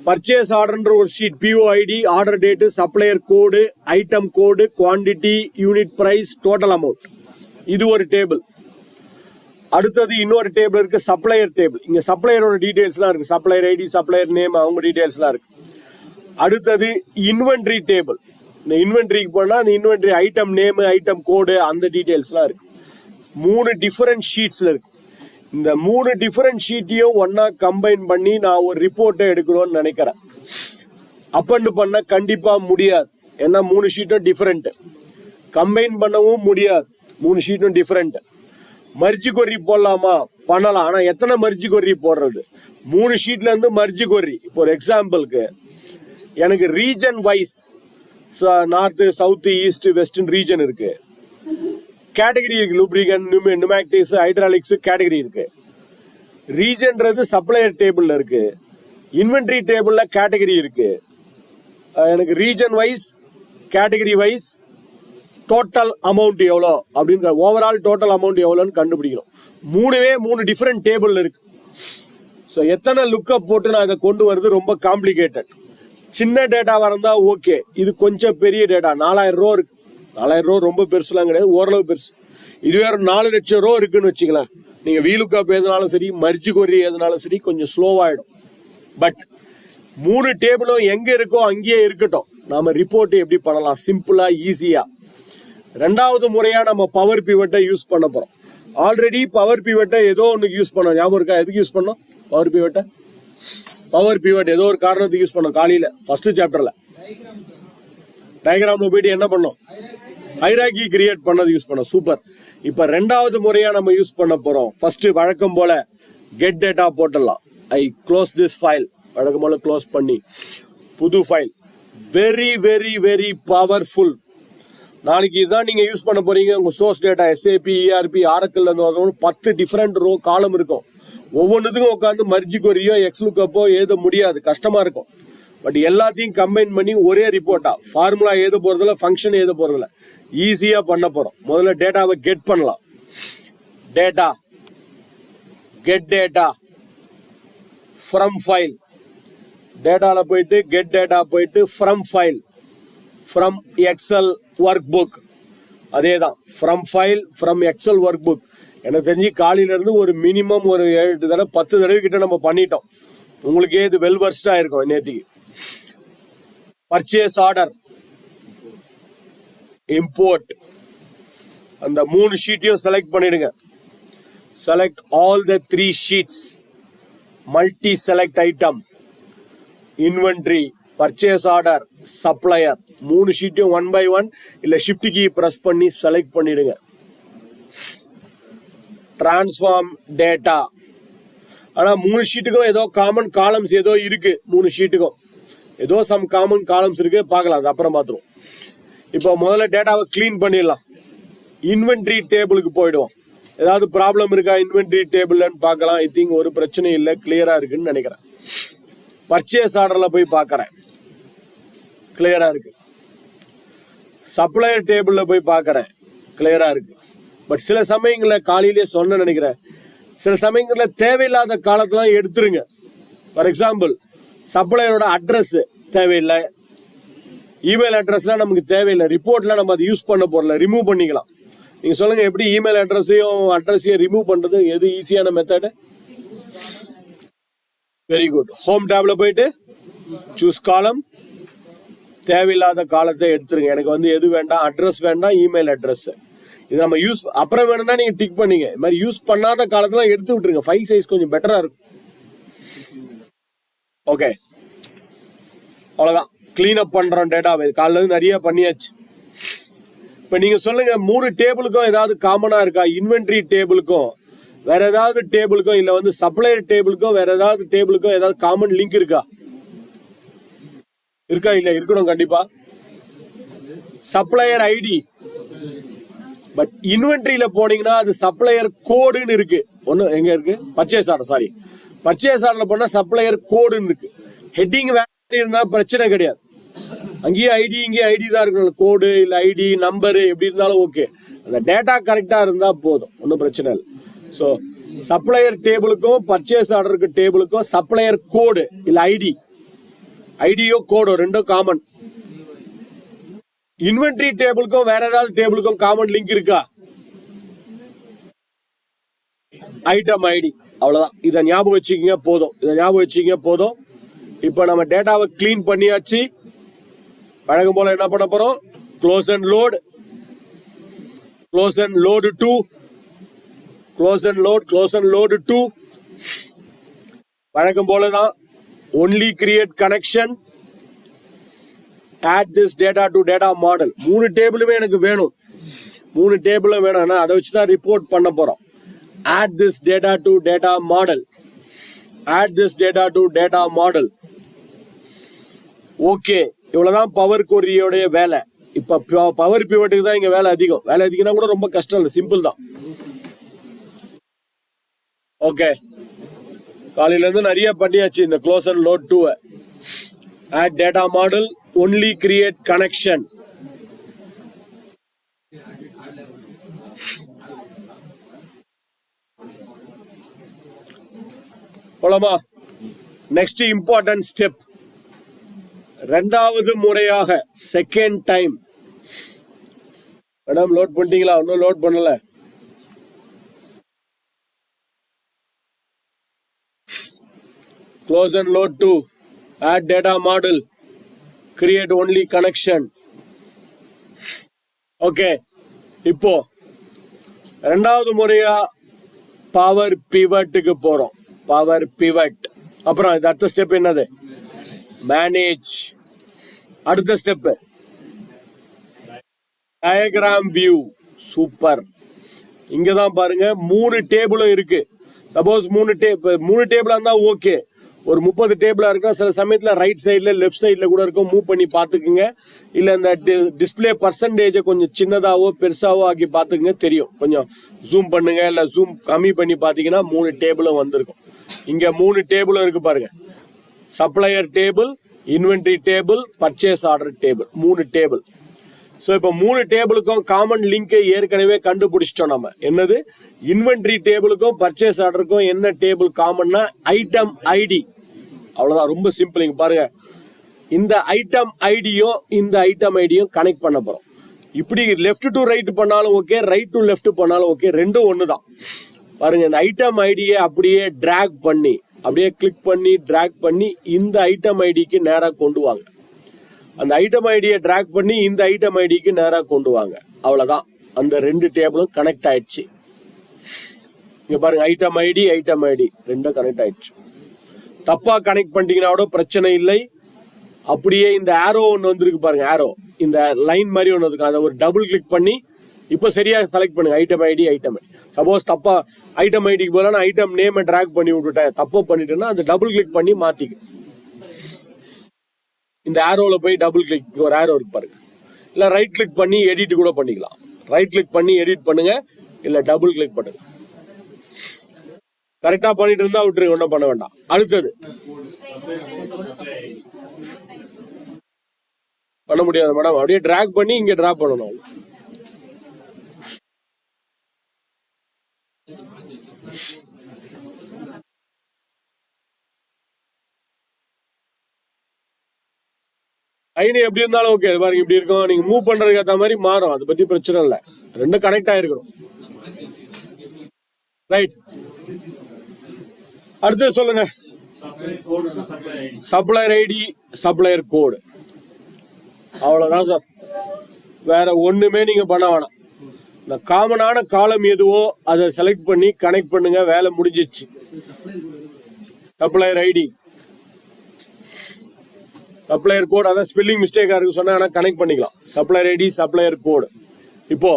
பர்ச்சேஸ் ஆர்டர்ன்ற ஒரு sheet, POID, order date, supplier code, item code, quantity, unit price, total amount. இது ஒரு டேபிள். அடுத்தது இன்னொரு டேபிள் இருக்கு, சப்ளையர் டேபிள். இங்க சப்ளையரோட டீடைல்ஸ்லாம் இருக்கு, சப்ளையர் ஐடி, சப்ளையர் நேம், அவங்க டீடைல்ஸ்லாம் இருக்கு. அடுத்தது இன்வென்ட்ரி டேபிள். இந்த இன்வென்ட்ரிக்கு போனா அந்த இன்வென்ட்ரி ஐட்டம் நேம், ஐட்டம் கோடு, அந்த டீடைல்ஸ்லாம் இருக்கு. 3 டிஃபரெண்ட் ஷீட்ஸ்ல இருக்கு. இந்த 3 டிஃபரெண்ட் ஷீட்டையும் ஒன்னா கம்பைன் பண்ணி நான் ஒரு ரிப்போர்ட்டை எடுக்கணும்னு நினைக்கிறேன். அப்பன்னு பண்ண கண்டிப்பா முடியாது. ஏன்னா 3 ஷீட்டும் டிஃபரெண்ட். கம்பைன் பண்ணவும் முடியாது, 3 ஷீட்டும் டிஃபரெண்ட். மர்ஜ் கொரி போடலாமா? பண்ணலாம். ஆனா எத்தனை மர்ஜ் கொரி போடுறது? 3 ஷீட்ல இருந்து மர்ஜ் கொரி. இப்போ ஒரு எக்ஸாம்பிளுக்கு எனக்கு region wise north, south, east, western region இருக்கு. கேட்டகரி இருக்கு, லூப்ரிகன், நியூமேட்டிக்ஸ், ஹைட்ராலிக்ஸ் கேட்டகரி இருக்கு. ரீஜன்றது சப்ளையர் டேபிள்ல இருக்கு. இன்வென்ட்ரி டேபிள்ல கேட்டகரி இருக்கு. எனக்கு region wise, category wise, total amount எவ்வளோ அப்படின்னு, ஓவரால் டோட்டல் அமௌண்ட் எவ்வளோன்னு கண்டுபிடிக்கணும். 3 டிஃபரெண்ட் டேபிள் இருக்கு. ஸோ எத்தனை லுக்கப் போட்டு நான் இதை கொண்டு வரது ரொம்ப காம்ப்ளிகேட்டட். சின்ன டேட்டாவாக இருந்தால் ஓகே. இது கொஞ்சம் பெரிய டேட்டா, 4000 ரூபா இருக்கு. 4000 ரூபா ரொம்ப பெருசுலாம் கிடையாது, ஓரளவு பெருசு. இதுவே ஒரு 4 லட்சம் ரூபா இருக்குன்னு வச்சுக்கலாம். நீங்க வீலுக்காப் எதுனாலும் சரி, மர்ஜ் கொரி எதுனாலும் சரி, கொஞ்சம் ஸ்லோவாயிடும். பட் 3 டேபிளும் எங்க இருக்கோ அங்கேயே இருக்கட்டும். நாம ரிப்போர்ட் எப்படி பண்ணலாம் சிம்பிளா, ஈஸியா. 2வது முறையா நம்ம பவர் பிவட்டை யூஸ் பண்ண போறோம். ஆல்ரெடி பவர் பிவட்டை ஏதோ ஒன்றுக்கு யூஸ் பண்ணோம், ஞாபகம் இருக்கா? எதுக்கு யூஸ் பண்ணோம் பவர் பிவட்டை? பவர் பிவட் ஏதோ ஒரு காரணத்துக்கு யூஸ் பண்ணோம். காலையில ஃபர்ஸ்ட் சாப்டர்ல டயக்ராம்ல போயிட்டு என்ன பண்ணோம்? ஹைரார்கி கிரியேட் பண்ணது யூஸ் பண்ணோம். சூப்பர். இப்ப 2வது முறையா நம்ம யூஸ் பண்ண போறோம். ஃபர்ஸ்ட் வழக்கம் போல கெட் டேட்டா போட்டுடலாம். ஐ க்ளோஸ் திஸ் ஃபைல். வழக்கம் போல க்ளோஸ் பண்ணி புது file. Very very very powerful. நாளைக்கு இதுதான் நீங்க யூஸ் பண்ண போறீங்க. உங்க source data SAP, ERP, Oracle இருந்து வரணும். 10 டிஃபரெண்ட் ரோ காலம் இருக்கும். ஒவ்வொன்றுத்துக்கும் உட்காந்து மர்ஜ் கொரியோ எக்ஸ்லுக்கப்போ எழுத முடியாது, கஷ்டமா இருக்கும். பட் எல்லாத்தையும் கம்பைன் பண்ணி ஒரே ரிப்போர்ட்டா, ஃபார்முலா எழுத போறதுல, ஃபங்க்ஷன் எழுத போறதுல, ஈஸியா பண்ண போறோம். முதல்ல டேட்டாவை கெட் பண்ணலாம். Data, get data from file. டேட்டால போயிட்டு கெட் டேட்டா போயிட்டு from file, from excel workbook. அதே தான், from file, from excel workbook. எனக்கு தெரிஞ்சு காலையில இருந்து ஒரு மினிமம் ஒரு 7 தடவை 10 தடவை கிட்ட நம்ம பண்ணிட்டோம். உங்களுக்கே இது வெல் வர்ஸ்டா இருக்கும் நேற்றுக்கு. Purchase order, import. அந்த 3 ஷீட்டையும் செலக்ட் பண்ணிடுங்க. Select all the 3 sheets. Multi select item, inventory, purchase order, supplier. 3 ஷீட்டையும் 1 by 1 இல்ல ஷிஃப்ட் கீ பிரஸ் பண்ணி செலக்ட் பண்ணிடுங்க. Transform data. ஆனா 3 ஷீட்டுக்கும் ஏதோ காமன் காலம்ஸ் ஏதோ இருக்கு. 3 ஷீட்டுக்கும் ஏதோ சம் காமன் காலம்ஸ் இருக்கு, பார்க்கலாம், அது அப்புறம் பார்த்துருவோம். இப்போ முதல்ல டேட்டாவை கிளீன் பண்ணிடலாம். இன்வென்ட்ரி டேபிளுக்கு போயிடுவோம். ஏதாவது ப்ராப்ளம் இருக்கா இன்வென்ட்ரி டேபிள்னு பார்க்கலாம். ஐ திங்க் ஒரு பிரச்சனை இல்லை, கிளியரா இருக்குன்னு நினைக்கிறேன். பர்ச்சேஸ் ஆர்டர்ல போய் பார்க்கறேன், கிளியரா இருக்கு. சப்ளையர் டேபிள்ல போய் பார்க்கறேன், கிளியரா இருக்கு. பட் சில சமயங்களில் காலையிலேயே சொன்ன நினைக்கிறேன், சில சமயங்களில் தேவையில்லாத காலத்தெல்லாம் எடுத்துருங்க. ஃபார் எக்ஸாம்பிள், சப்ளையரோட அட்ரஸ் தேவையில்லை, இமெயில் அட்ரஸ்லாம் நமக்கு தேவையில்லை, ரிப்போர்ட்ல நம்ம அதை யூஸ் பண்ண போறல, ரிமூவ் பண்ணிக்கலாம். நீங்க சொல்லுங்க, எப்படி இமெயில் அட்ரஸையும் ரிமூவ் பண்றது எது ஈஸியான மெத்தட்? Very good. ஹோம் டேப்ல போயிட்டு சூஸ் காலம், தேவையில்லாத காலத்தை எடுத்துருங்க. எனக்கு வந்து எது வேண்டாம், அட்ரஸ் வேண்டாம், இமெயில் அட்ரஸ். இது நம்ம யூஸ் அப்புறம் வேணும்னா நீங்க டிக் பண்ணீங்க. இது மாதிரி யூஸ் பண்ணாத காலத்துல எடுத்து விட்டுருங்க. ஃபைல் சைஸ் கொஞ்சம் பெட்டரா இருக்கும். ஓகே, அவ்வளவுதான். கிளீன் அப் பண்றோம் டேட்டாவை. காலைல இருந்து நிறைய பண்ணியாச்சு. இப்ப நீங்க சொல்லுங்க, 3 டேபிளுக்கும் ஏதாவது காமனா இருக்கா? இன்வென்ட்ரி டேபிளுக்கும் வேற ஏதாவது டேபிளுக்கும், இல்ல வந்து சப்ளையர் டேபிளுக்கும் வேற ஏதாவது டேபிளுக்கும் ஏதாவது காமன் லிங்க் இருக்கா? இருக்கா? இல்ல, இருக்கணும் கண்டிப்பா. Supplier ID. பட் இன்வென்ட்ரியில போனீங்கன்னா அது சப்ளையர் கோடுன்னு இருக்கு. ஒண்ணு எங்க இருக்கு? Purchase order. சாரி, பர்ச்சேஸ் ஆர்டர்ல போனா சப்ளையர் கோடுன்னு இருக்கு. ஹெட்டிங் வேற இருந்தா பிரச்சனை கிடையாது. அங்கேயே ஐடி, இங்கே ஐடி தான் இருக்கணும். கோடு இல்ல ஐடி நம்பரு எப்படி இருந்தாலும் ஓகே. அந்த டேட்டா கரெக்டா இருந்தா போதும், ஒன்றும் பிரச்சனை இல்லை. ஸோ சப்ளையர் டேபிளுக்கும் பர்ச்சேஸ் ஆர்டருக்கு டேபிளுக்கும் சப்ளையர் கோடு இல்ல ஐடி, ஐடியோ கோடோ ரெண்டும் காமன். இன்வென்ட்ரி டேபிளுக்கும் வேற ஏதாவது டேபிளுக்கும் காமன் லிங்க் இருக்கா? Item ID. அவ்வளவுதான். இதை ஞாபகம் வச்சுக்கிங்க போதும். இதை ஞாபகம் வச்சுக்கிங்க போதும். இப்போ நம்ம டேட்டாவை கிளீன் பண்ணியாச்சு. வழக்கம் போல என்ன பண்ண போறோம்? Close and load, close and load to, close and load, close and load to. வழக்கம் போல தான். Only create connection, add this data to data model. 3 டேபிளுமே எனக்கு வேணும். 3 டேபிளும் வேணும்னா அதை வச்சு தான் ரிப்போர்ட் பண்ண போறோம். add this data to data model, add this data to data model. Okay, இவ்வளவுதான் பவர் கொரியோடைய வேலை. இப்ப பவர் பிவட்டுக்கு தான் இங்க வேலை அதிகம். வேலை அதிகம்னா கூட ரொம்ப கஷ்டம் இல்லை, சிம்பிள் தான். ஓகே, காலையில இருந்து நிறைய பண்ணியாச்சு. இந்த close and load 2, add data model, only create connection. போலாமா? Next important step. ரெண்டாவது முறையாக, செகண்ட் டைம். மேடம் லோட் பண்ணிட்டீங்களா? இன்னும் லோட் பண்ணல. Close and load 2, add data model, create only connection. Okay, இப்போ ரெண்டாவது முறையா பவர் பிவட்டுக்கு போறோம். Power pivot. அப்புறம் இது அடுத்த ஸ்டெப் என்னது? மேனேஜ். அடுத்த ஸ்டெப் டயக்ராம் வியூ. சூப்பர். இங்கதான் பாருங்க 3 டேபிளும் இருக்கு. சப்போஸ் 3 டேபிளா இருந்தா ஓகே. ஒரு 30 டேபிளா இருக்கா, சில சமயத்துல ரைட் சைட்ல லெஃப்ட் சைட்ல கூட இருக்கும். மூவ் பண்ணி பாத்துக்குங்க. இல்ல இந்த டிஸ்பிளே பர்சன்டேஜை கொஞ்சம் சின்னதாவோ பெருசாவோ ஆக்கி பாத்துக்குங்க, தெரியும். கொஞ்சம் ஜூம் பண்ணுங்க, இல்ல ஜூம் கம்மி பண்ணி பாத்தீங்கன்னா 3 டேபிளும் வந்திருக்கும். இங்க 3 டேபிளும் இருக்கு பாருங்க. Supplier table, inventory table, purchase order table. 3 table. So இப்போ 3 டேபிளுக்கும் காமன் லிங்கை ஏற்கனவே கண்டுபிடிச்சிட்டோம் நம்ம. என்னது? இன்வென்ட்ரி டேபிளுக்கும் பர்ச்சேஸ் ஆர்டருக்கும் என்ன டேபிள் காமன்னா ஐட்டம் ஐடி. அவ்வளவுதான், ரொம்ப சிம்பிள். இங்க பாருங்க, இந்த ஐட்டம் ஐடியும் இந்த ஐட்டம் ஐடியும் கனெக்ட் பண்ண போறோம். இப்படி லெஃப்ட் டு ரைட் பண்ணாலும் ஓகே, ரைட் டு லெஃப்ட் பண்ணாலும் ஓகே, ரெண்டும் ஒன்று தான். பாருங்க, இந்த ஐட்டம் ஐடியை அப்படியே டிராக் பண்ணி, அப்படியே கிளிக் பண்ணி டிராக் பண்ணி இந்த ஐட்டம் ஐடிக்கு நேராக கொண்டு வாங்க. அந்த ஐட்டம் ஐடியை டிராக் பண்ணி இந்த ஐட்டம் ஐடிக்கு நேராக கொண்டு வாங்க. அவ்வளோதான், அந்த 2 டேபிளும் கனெக்ட் ஆயிடுச்சு. இங்க பாருங்க, ஐட்டம் ஐடி ரெண்டும் கனெக்ட் ஆயிடுச்சு. தப்பா கனெக்ட் பண்ணிட்டீங்கன்னா கூட பிரச்சனை இல்லை. அப்படியே இந்த ஆரோ ஒன்று வந்துருக்கு பாருங்க, ஆரோ இந்த லைன் மாதிரி ஒன்று இருக்கு, அதை ஒரு டபுள் கிளிக் பண்ணி இப்போ சரியா செலக்ட் பண்ணுங்க. Item ID. சப்போஸ் தப்பா ஐட்டம் ஐடிக்கு போல நான் ஐட்டம் நேமை டிராக் பண்ணி விட்டுட்டேன், தப்பா பண்ணிட்டேன்னா அந்த டபுள் கிளிக் பண்ணி மாத்திக்க. இந்த ஆரோவில் போய் டபுள் கிளிக், ஒரு ஆரோ இருக்கு பாருங்க. இல்லை ரைட் கிளிக் பண்ணி எடிட் கூட பண்ணிக்கலாம். ரைட் கிளிக் பண்ணி எடிட் பண்ணுங்க, இல்லை டபுள் கிளிக் பண்ணுங்க. கரெக்டா பண்ணிட்டு இருந்தா விட்டுருங்க, ஒன்றும் பண்ண வேண்டாம். அடுத்தது பண்ண முடியாது மேடம், அப்படியே டிராக் பண்ணி இங்க டிராப் பண்ணணும். லைன் எப்படி இருந்தாலும் ஓகே. பாருங்க இப்படி இருக்கும், நீங்க மூவ் பண்றதுக்கு ஏற்ற மாதிரி மாறும், அதை பத்தி பிரச்சனை இல்லை. ரெண்டும் கனெக்ட் ஆயிருக்கணும். ரைட், அடுத்து சொல்லுங்க. சப்ளையர் ஐடி, சப்ளையர் கோடு. அவ்வளவுதான் சார். வேற ஒண்ணுமே நீங்க பண்ண வேணாம். இந்த காமனான காலம் எதுவோ அதை செலக்ட் பண்ணி கனெக்ட் பண்ணுங்க, வேலை முடிஞ்சிச்சு. சப்ளையர் ஐடி, சப்ளையர் கோட், அதான் ஸ்பெல்லிங் மிஸ்டேக்கா இருக்கு சொன்னா கனெக்ட் பண்ணிக்கலாம். சப்ளையர் ஐடி, சப்ளையர் கோடு. இப்போ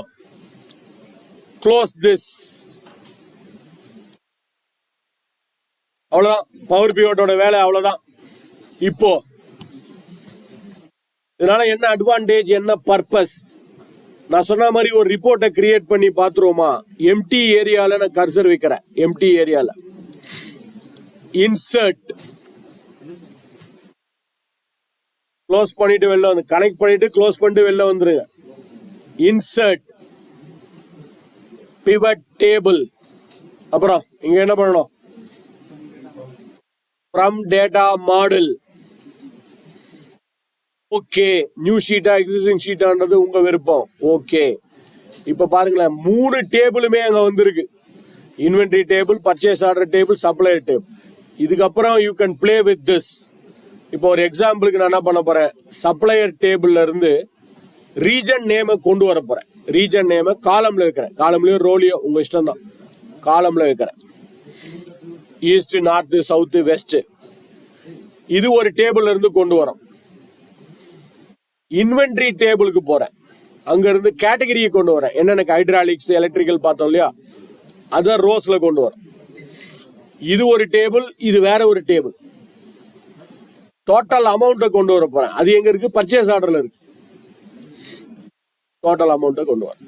க்ளோஸ் திஸ். அவ்வளவுதான், பவர் பிவோட்டோட வேலை அவ்வளவுதான். இப்போ இதனால என்ன அட்வான்டேஜ், என்ன பர்பஸ்? நான் சொன்ன மாதிரி ஒரு ரிப்போர்ட்டை கிரியேட் பண்ணி பார்த்துருவோமா? எம்டி ஏரியால நான் கர்சர் வைக்கிறேன். எம்டி ஏரியால இன்சர்ட், க்ளோஸ் பண்ணிட்டு வெளில வந்து, கனெக்ட் பண்ணிட்டு க்ளோஸ் பண்ணிட்டு வெளில வந்துருங்க. Insert pivot table. அப்புறம் இங்க என்ன பண்ணணும்? From data model. Okay, new ஷீட்டா எக்ஸிஸ்டிங் ஷீட்டான்றது உங்க விருப்பம். ஓகே, இப்ப பாருங்களேன், 3 டேபிளுமே அங்க வந்திருக்கு. Inventory table, purchase order table, supplier table. இதுக்கப்புறம் you can play with this. இப்போ ஒரு எக்ஸாம்பிளுக்கு நான் என்ன பண்ண போறேன், சப்ளையர் டேபிள்ல இருந்து ரீஜன் நேமை கொண்டு வர போறேன். ரீஜன் நேமை காலம்ல வைக்கிறேன். காலம்லயோ ரோலியோ உங்க இஷ்டம் தான். காலம்ல வைக்கிறேன். East, north, south, west. இது ஒரு டேபிள்ல இருந்து கொண்டு வரோம். இன்வென்டரி டேபிளுக்கு போறேன். அங்க இருந்து கேட்டகரியை கொண்டு வரேன். என்னென்ன ஹைட்ராலிக்ஸ், எலக்ட்ரிக்கல் பார்த்தோம் இல்லையா, அத ரோஸ்ல கொண்டு வரேன். இது ஒரு டேபிள், இது வேற ஒரு டேபிள். டோட்டல் அமௌண்ட்டை கொண்டு வர போறேன். அது எங்க இருக்கு? பர்ச்சேஸ் ஆர்டர்ல இருக்கு. டோட்டல் அமௌண்ட்டை கொண்டு வரேன்.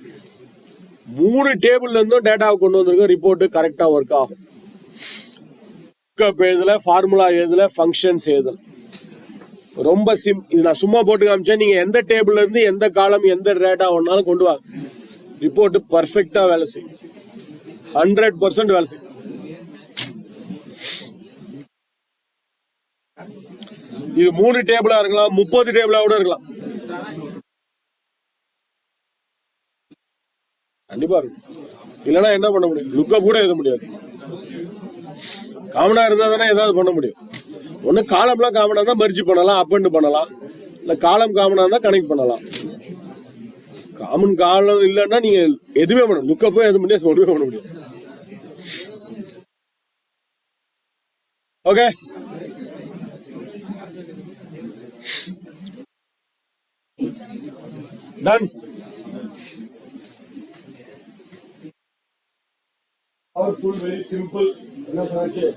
3 டேபிள்ல இருந்தும் டேட்டாவை கொண்டு வந்திருக்கோம். ரிப்போர்ட் கரெக்டா ஒர்க் ஆகும். எழுதல, ஃபார்முலா எழுதல, ஃபங்க்ஷன்ஸ் எழுதல. ரொம்ப இது நான் சும்மா போட்டு காமிச்சேன். நீங்க எந்த டேபிள்ல இருந்து எந்த காலம் எந்த டேட்டா ஒன்னாலும் கொண்டு வாங்க, ரிப்போர்ட் பர்ஃபெக்டா வேலை செய்யும். 100% வேலை செய்யும். இது 3 டேபிளா இருக்கலாம், 30 டேபிளா கூட இருக்கலாம். கண்டிப்பா இருக்கும். இல்லைன்னா என்ன பண்ண முடியும்? லுக்கப் கூட எழுத முடியாது. காமனா இருந்தா தானே ஏதாவது பண்ண முடியும். ஒண்ணு காலம்லாம் காமனா தான் மர்ஜ் பண்ணலாம், அப்பெண்ட் பண்ணலாம். இல்ல காலம் காமனா தான் கனெக்ட் பண்ணலாம். காமன் காலம் இல்லைன்னா நீங்க எதுவுமே பண்ண லுக்கப்போ எது முடியாது, ஒண்ணுமே பண்ண முடியும். Okay, done. Powerful, very simple. என்ன சொன்னாச்சு?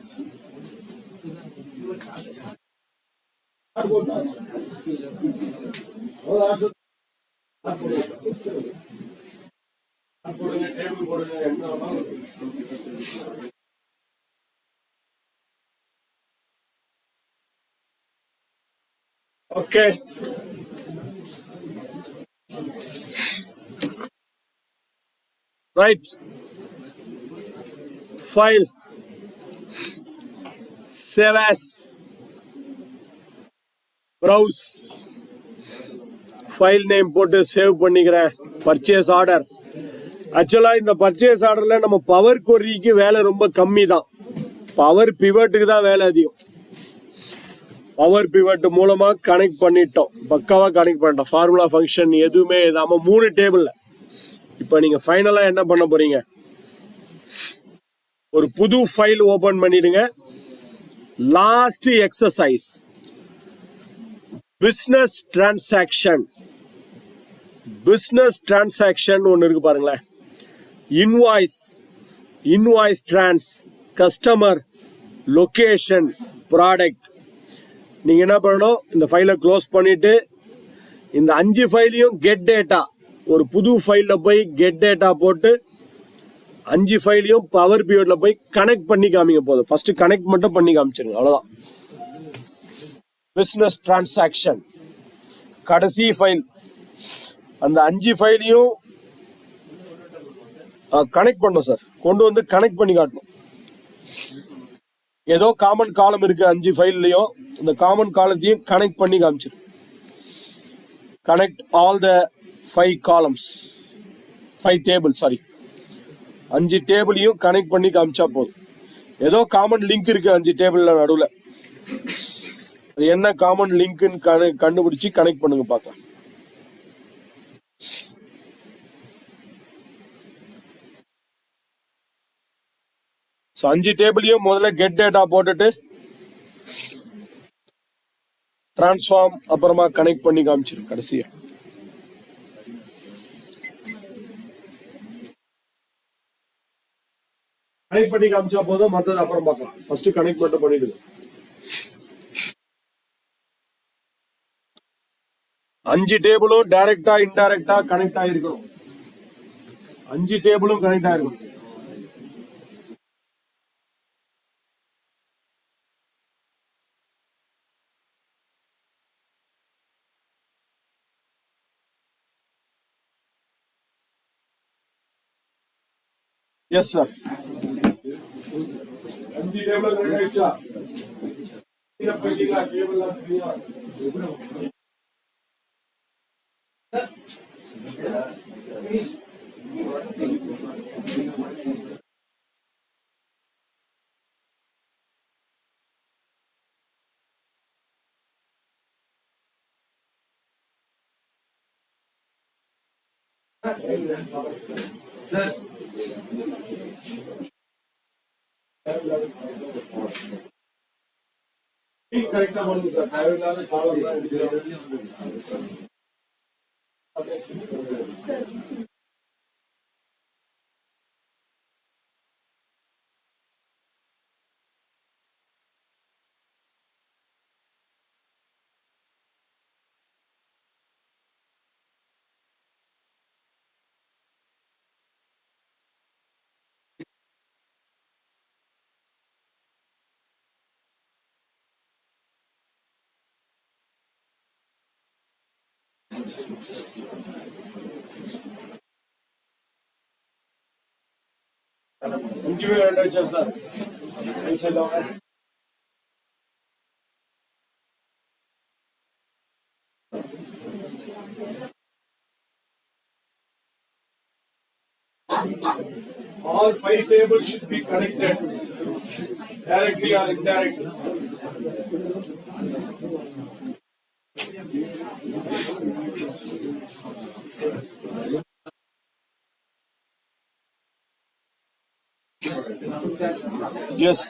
Okay, right. File, save as, browse. File name போட்டு சேவ் பண்ணிக்கிறேன். Purchase order. ஆக்சுவலா இந்த பர்ச்சேஸ் ஆர்டர்ல நம்ம பவர் கொரிக்கு வேலை ரொம்ப கம்மி தான். பவர் பிவட்டுக்கு தான் வேலை அதிகம். பவர் பிவட் மூலமா கனெக்ட் பண்ணிட்டோம், பக்காவா கனெக்ட் பண்ணிட்டோம். ஃபார்முலா ஃபங்க்ஷன் எதுவுமே இல்லாம 3 டேபிள்ல. இப்போ நீங்க ஃபைனலா என்ன பண்ண போறீங்க? ஒரு புது ஃபைல் ஓபன் பண்ணிடுங்க. Last exercise, business transaction. Business transaction ஒன்று இருக்கு பாருங்களேன். Invoice, invoice trans, customer, location, product. நீங்க என்ன பண்ணணும்? இந்த ஃபைலை க்ளோஸ் பண்ணிட்டு இந்த 5 ஃபைலையும் கெட் டேட்டா, ஒரு புது ஃபைல்ல போய் கெட் டேட்டா போட்டு 5 ஃபைலையும் பவர் பிரியோட்ல போய் கனெக்ட் பண்ணி காமிங்க. போதும், ஃபர்ஸ்ட் கனெக்ட் மட்டும் பண்ணி காமிச்சிருங்க, அவ்வளவுதான். பிசினஸ் டிரான்சாக்ஷன் கடைசி ஃபைல். அந்த 5 ஃபைலையும் கனெக்ட் பண்ணணும் சார். கொண்டு வந்து கனெக்ட் பண்ணி காட்டணும். ஏதோ காமன் காலம் இருக்கு 5 ஃபைல்லையும், இந்த காமன் காலத்தையும் கனெக்ட் பண்ணி காமிச்சிரு. கனெக்ட் ஆல் த 5 காலம்ஸ், 5 டேபிள், சாரி 5 டேபிளையும் கனெக்ட் பண்ணி காமிச்சா போதும். ஏதோ காமன் லிங்க் இருக்கு 5 டேபிள்ல நடுவில். அது என்ன காமன் லிங்க்னு கண்டுபிடிச்சு கனெக்ட் பண்ணுங்க பார்க்கலாம். ஸோ 5 டேபிளையும் முதல்ல கெட் டேட்டா போட்டுட்டு டிரான்ஸ்ஃபார்ம் அப்புறமா கனெக்ட் பண்ணி காமிச்சிரு கடைசியா. கனெக்ட் பண்ணி காமிச்சா போதும், மற்றது அப்புறம் பார்க்கலாம். ஃபர்ஸ்ட் கனெக்ட் மட்டும் பண்ணிடுது. 5 டேபிளும் டைரக்டா இன்டைரக்டா கனெக்ட் ஆயிருக்கணும். 5 டேபிளும் கனெக்ட் ஆயிருக்கும். Yes sir. 5 டேபிள் கனெக்ட் ஆயிடுச்சா? இத போயிட்டீங்களா? கேபிள் எல்லாம் ஃப்ரீயா? சார் கரெக்டா பண்ணுங்க சார். தேவையில்லாத காலம் தான் எடுக்கிறது. இன்டர்வியூ ஆயிடுச்சா sir? All 5 tables should be connected directly or indirectly. Yes.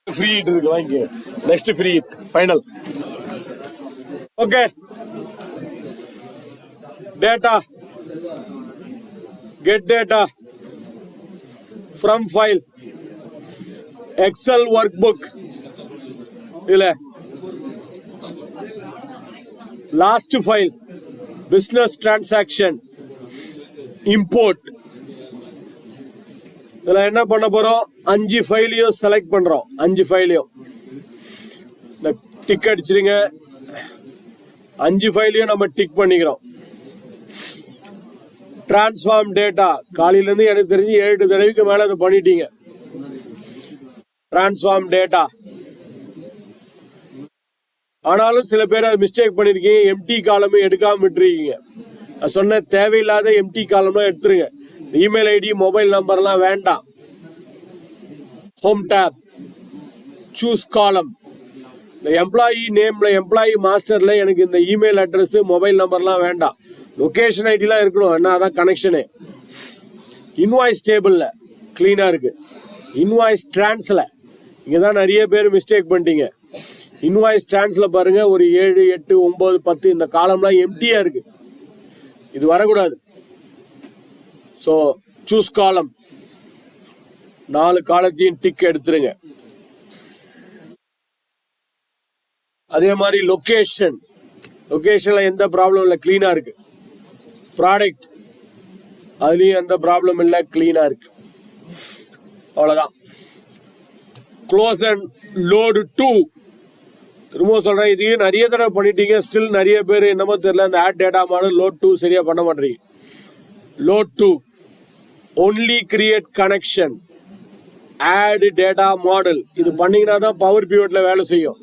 Free hit இருக்கு, வாங்கி. Next free hit final. Okay, data, get data from file, excel workbook. இதுல last file business transaction import. இதுல என்ன பண்ண போறோம், 5 ஃபைலையும் select பண்றோம். 5 ஃபைலையும் tick அடிச்சிருங்க. 5 ஃபைலையும் நம்ம tick பண்ணிக்கிறோம். டிரான்ஸ்ஃபார்ம் டேட்டா, காலையில இருந்து எனக்கு தெரிஞ்சு 7 தடவைக்கு மேல அதை பண்ணிட்டீங்க. டிரான்ஸ்ஃபார்ம் டேட்டா, ஆனாலும் சில பேர் அது மிஸ்டேக் பண்ணிருக்கீங்க. எம்டி காலமும் எடுக்காம விட்டுருக்கீங்க. நான் சொன்ன தேவையில்லாத எம்டி காலம்லாம் எடுத்துருங்க. இமெயில் ஐடி, மொபைல் நம்பர்லாம் வேண்டாம். ஹோம் டேப், சூஸ் காலம். இந்த எம்ப்ளாயி நேம்ல, எம்ப்ளாயி மாஸ்டர்ல எனக்கு இந்த இமெயில் அட்ரஸ், மொபைல் நம்பர்லாம் வேண்டாம். லொகேஷன் ஐடிலாம் இருக்கணும், என்ன அதான் கனெக்ஷனு. இன்வாய்ஸ் டேபிள்ல கிளீனா இருக்கு. இன்வாய்ஸ் டிரான்ஸ்ல இங்க தான் நிறைய பேர் மிஸ்டேக் பண்ணிட்டீங்க. இன்வாய்ஸ் டிரான்ஸ்ல பாருங்க, ஒரு 7, 8, 9, 10 இந்த காலம்லாம் எம்டியா இருக்கு. இது வரக்கூடாது. ஸோ சூஸ் காலம், 4 காலத்தையும் டிக் எடுத்துருங்க. அதே மாதிரி லொகேஷன், லொகேஷன்ல எந்த ப்ராப்ளம் இல்லை, கிளீனா இருக்கு. ப்ராடக்ட், அதுலயும் எந்த ப்ராப்ளம் இல்லை, கிளீனா இருக்கு. அவ்வளவுதான். Close and load 2. திரும்ப சொல்றேன், இதையும் நிறைய தடவை பண்ணிட்டீங்க. ஸ்டில் நிறைய பேர் என்னமோ தெரியல, அந்த ஆட் டேட்டா மாடல் லோட் 2 சரியா பண்ண மாட்டீங்க. Load 2 only create connection, add data model. இது பண்ணீங்கன்னா தான் பவர் பிவோட்ல வேலை செய்யும்,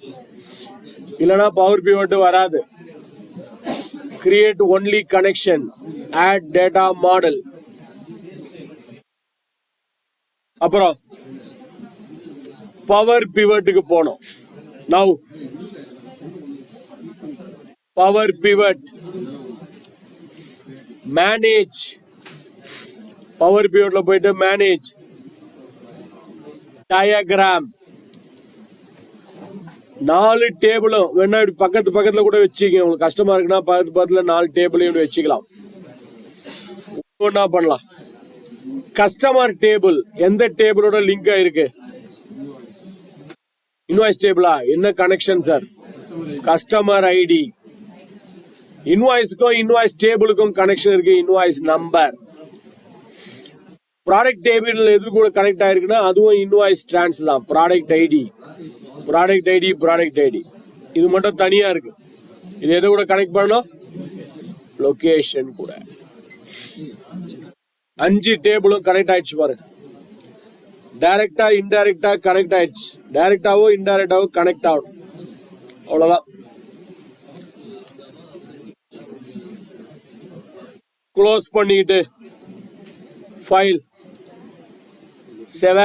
இல்லைன்னா பவர் பிவோட் வராது. Create only connection, add data model. அப்புறம் பவர் பிவட்டுக்கு போனோம். Now power pivot, manage. Power பிவட்ல போயிட்டு மேனேஜ், டயக்ராம். 4 டேபிளும் வேணா இப்படி பக்கத்து பக்கத்துல கூட வச்சுக்கோங்க. உங்களுக்கு கஷ்டமா இருக்குன்னா பக்கத்து பக்கத்துல 4 டேபிளையும் இப்படி வச்சுக்கலாம். ஒன்னா பண்ணலாம். கஸ்டமர் டேபிள், எந்த டேபிளோட லிங்க் ஆயிருக்கு? இன்வாய்ஸ் டேபிளா? என்ன கனெக்ஷன் சார்? Customer ID. இன்வாய்ஸ்க்கும் இன்வாய்ஸ் டேபிளுக்கும் கனெக்ஷன் இருக்கு. Invoice number. ப்ராடக்ட் டேபிள் எது கூட கனெக்ட் ஆயிருக்குன்னா அதுவும் இன்வாய்ஸ் ட்ரான்ஸ் தான். ப்ராடக்ட் ஐடி இது மட்டும் தனியா இருக்கு. இது எது கூட கனெக்ட் பண்ணணும்? லொகேஷன் கூட. 5 டேபிளும் கனெக்ட் ஆயிடுச்சு பாருங்க. டைரக்டா இன்டைரக்டா கனெக்ட் ஆயிடுச்சு. டைரக்டாவோ இன்டைரக்டாவோ கனெக்ட் ஆகணும், அவ்வளவுதான். க்ளோஸ் பண்ணிட்டு ஃபைல் சேவ்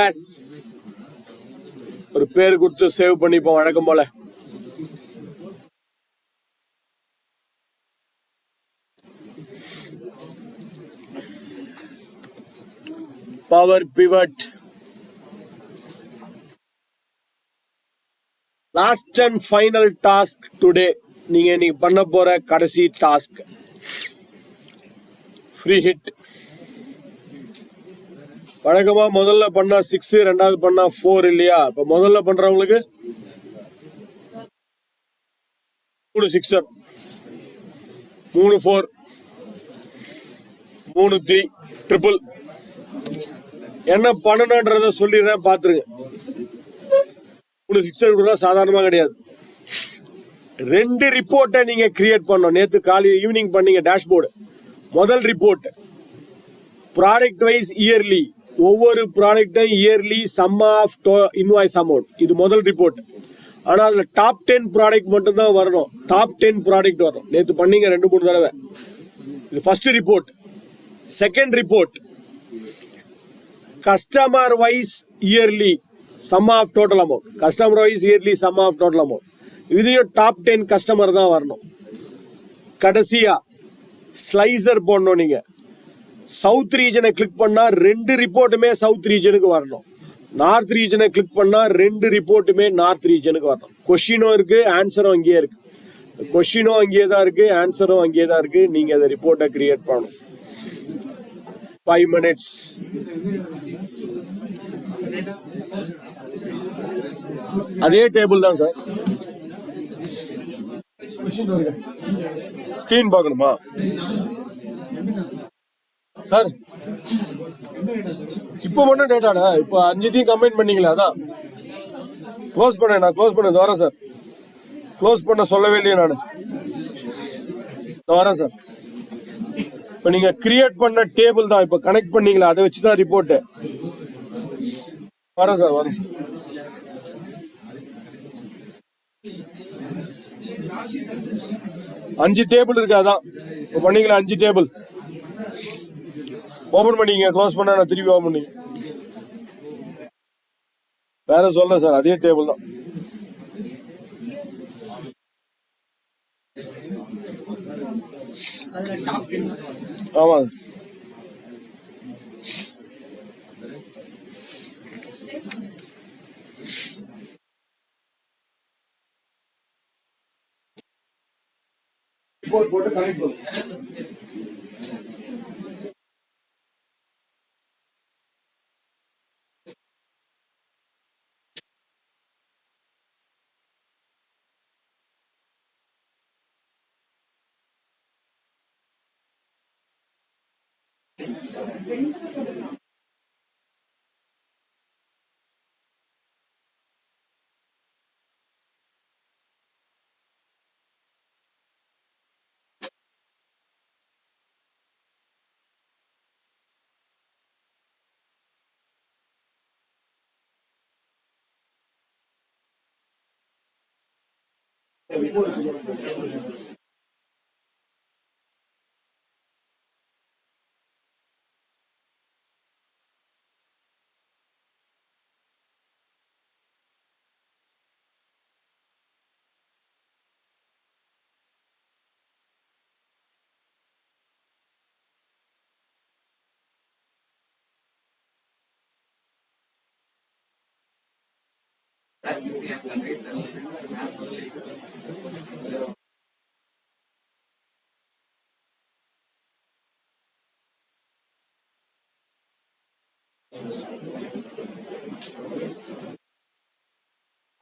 ஒரு பேர் கொடுத்து சேவ் பண்ணிப்போம் வழக்கம் போல. Power pivot last and final task today. நீங்க இன்னைக்கு பண்ண போற கடைசி டாஸ்க் ஃப்ரீ ஹிட். வழக்கமா முதல்ல பண்ணா 6, ரெண்டாவது பண்ணா 4 இல்லையா? இப்ப முதல்ல பண்றவங்களுக்கு 3 6, 3 4, 3 3 ட்ரிபிள். என்ன பண்ணணும்ன்றத சொல்லிடுறேன், பாத்துருங்க. 3 6 சாதாரணமா கிடையாது. 2 ரிப்போர்ட்டை நீங்க கிரியேட் பண்ணணும். நேத்து காலை ஈவினிங் பண்ணீங்க டேஷ்போர்டு. முதல் ரிப்போர்ட் ப்ராடக்ட் வைஸ் இயர்லி, ஒவ்வொரு ப்ராடக்டும் yearly sum of invoice amount. இது முதல் ரிப்போர்ட். ஆனா அதுல டாப் 10 ப்ராடக்ட் மட்டும் தான் வரணும். டாப் 10 ப்ராடக்ட் வரணும். நேத்து பண்ணீங்க 2-3 தடவை. இது first report. Second report customer wise yearly sum of total amount. Customer wise yearly sum of total amount. இதுலயும் டாப் 10 கஸ்டமர் தான் வரணும். கடைசியா ஸ்லைசர் போடணும். நீங்க சவுத் ரீஜனை கிளிக் பண்ணா 2 ரிப்போர்ட்டுமே சவுத் ரீஜனுக்கு வரணும். நார்த் ரீஜனை கிளிக் பண்ணா 2 ரிப்போர்ட்டுமே நார்த் ரீஜனுக்கு வரணும். கொஸ்டினும் இருக்கு, ஆன்சரும் அங்கேயே இருக்கு. கொஸ்டினும் அங்கேயே தான் இருக்கு, ஆன்சரும் அங்கேயே தான் இருக்கு. நீங்க அந்த ரிப்போர்ட்டை கிரியேட் பண்ணணும். 5 minutes. அதே டேபிள் தான் சார். ஸ்கிரீன் பார்க்கணுமா சார்? இப்போ மட்டும் டேட்டாடா. இப்போ 5 கம்பைன் பண்ணீங்களா? அதான் க்ளோஸ் பண்ண. நான் க்ளோஸ் பண்ண வரேன் சார். க்ளோஸ் பண்ண சொல்லவே இல்லையே நான். வரேன் சார். இப்போ நீங்க கிரியேட் பண்ண டேபிள் தான் இப்போ கனெக்ட் பண்ணீங்களா? அதை வச்சு தான் ரிப்போர்ட். வரேன் சார், வரேன் சார். அஞ்சு டேபிள் இருக்கு, அதான் இப்போ பண்ணீங்களா? 5 டேபிள் ஓபன் பண்ணிங்க. க்ளோஸ் பண்ண நான் திருப்பி ஓபன் பண்ணிங்க. வேற சொல்ல சார், அதே டேபிள் தான். ஆமா போட்டு கனெக்ட் பண்ணு.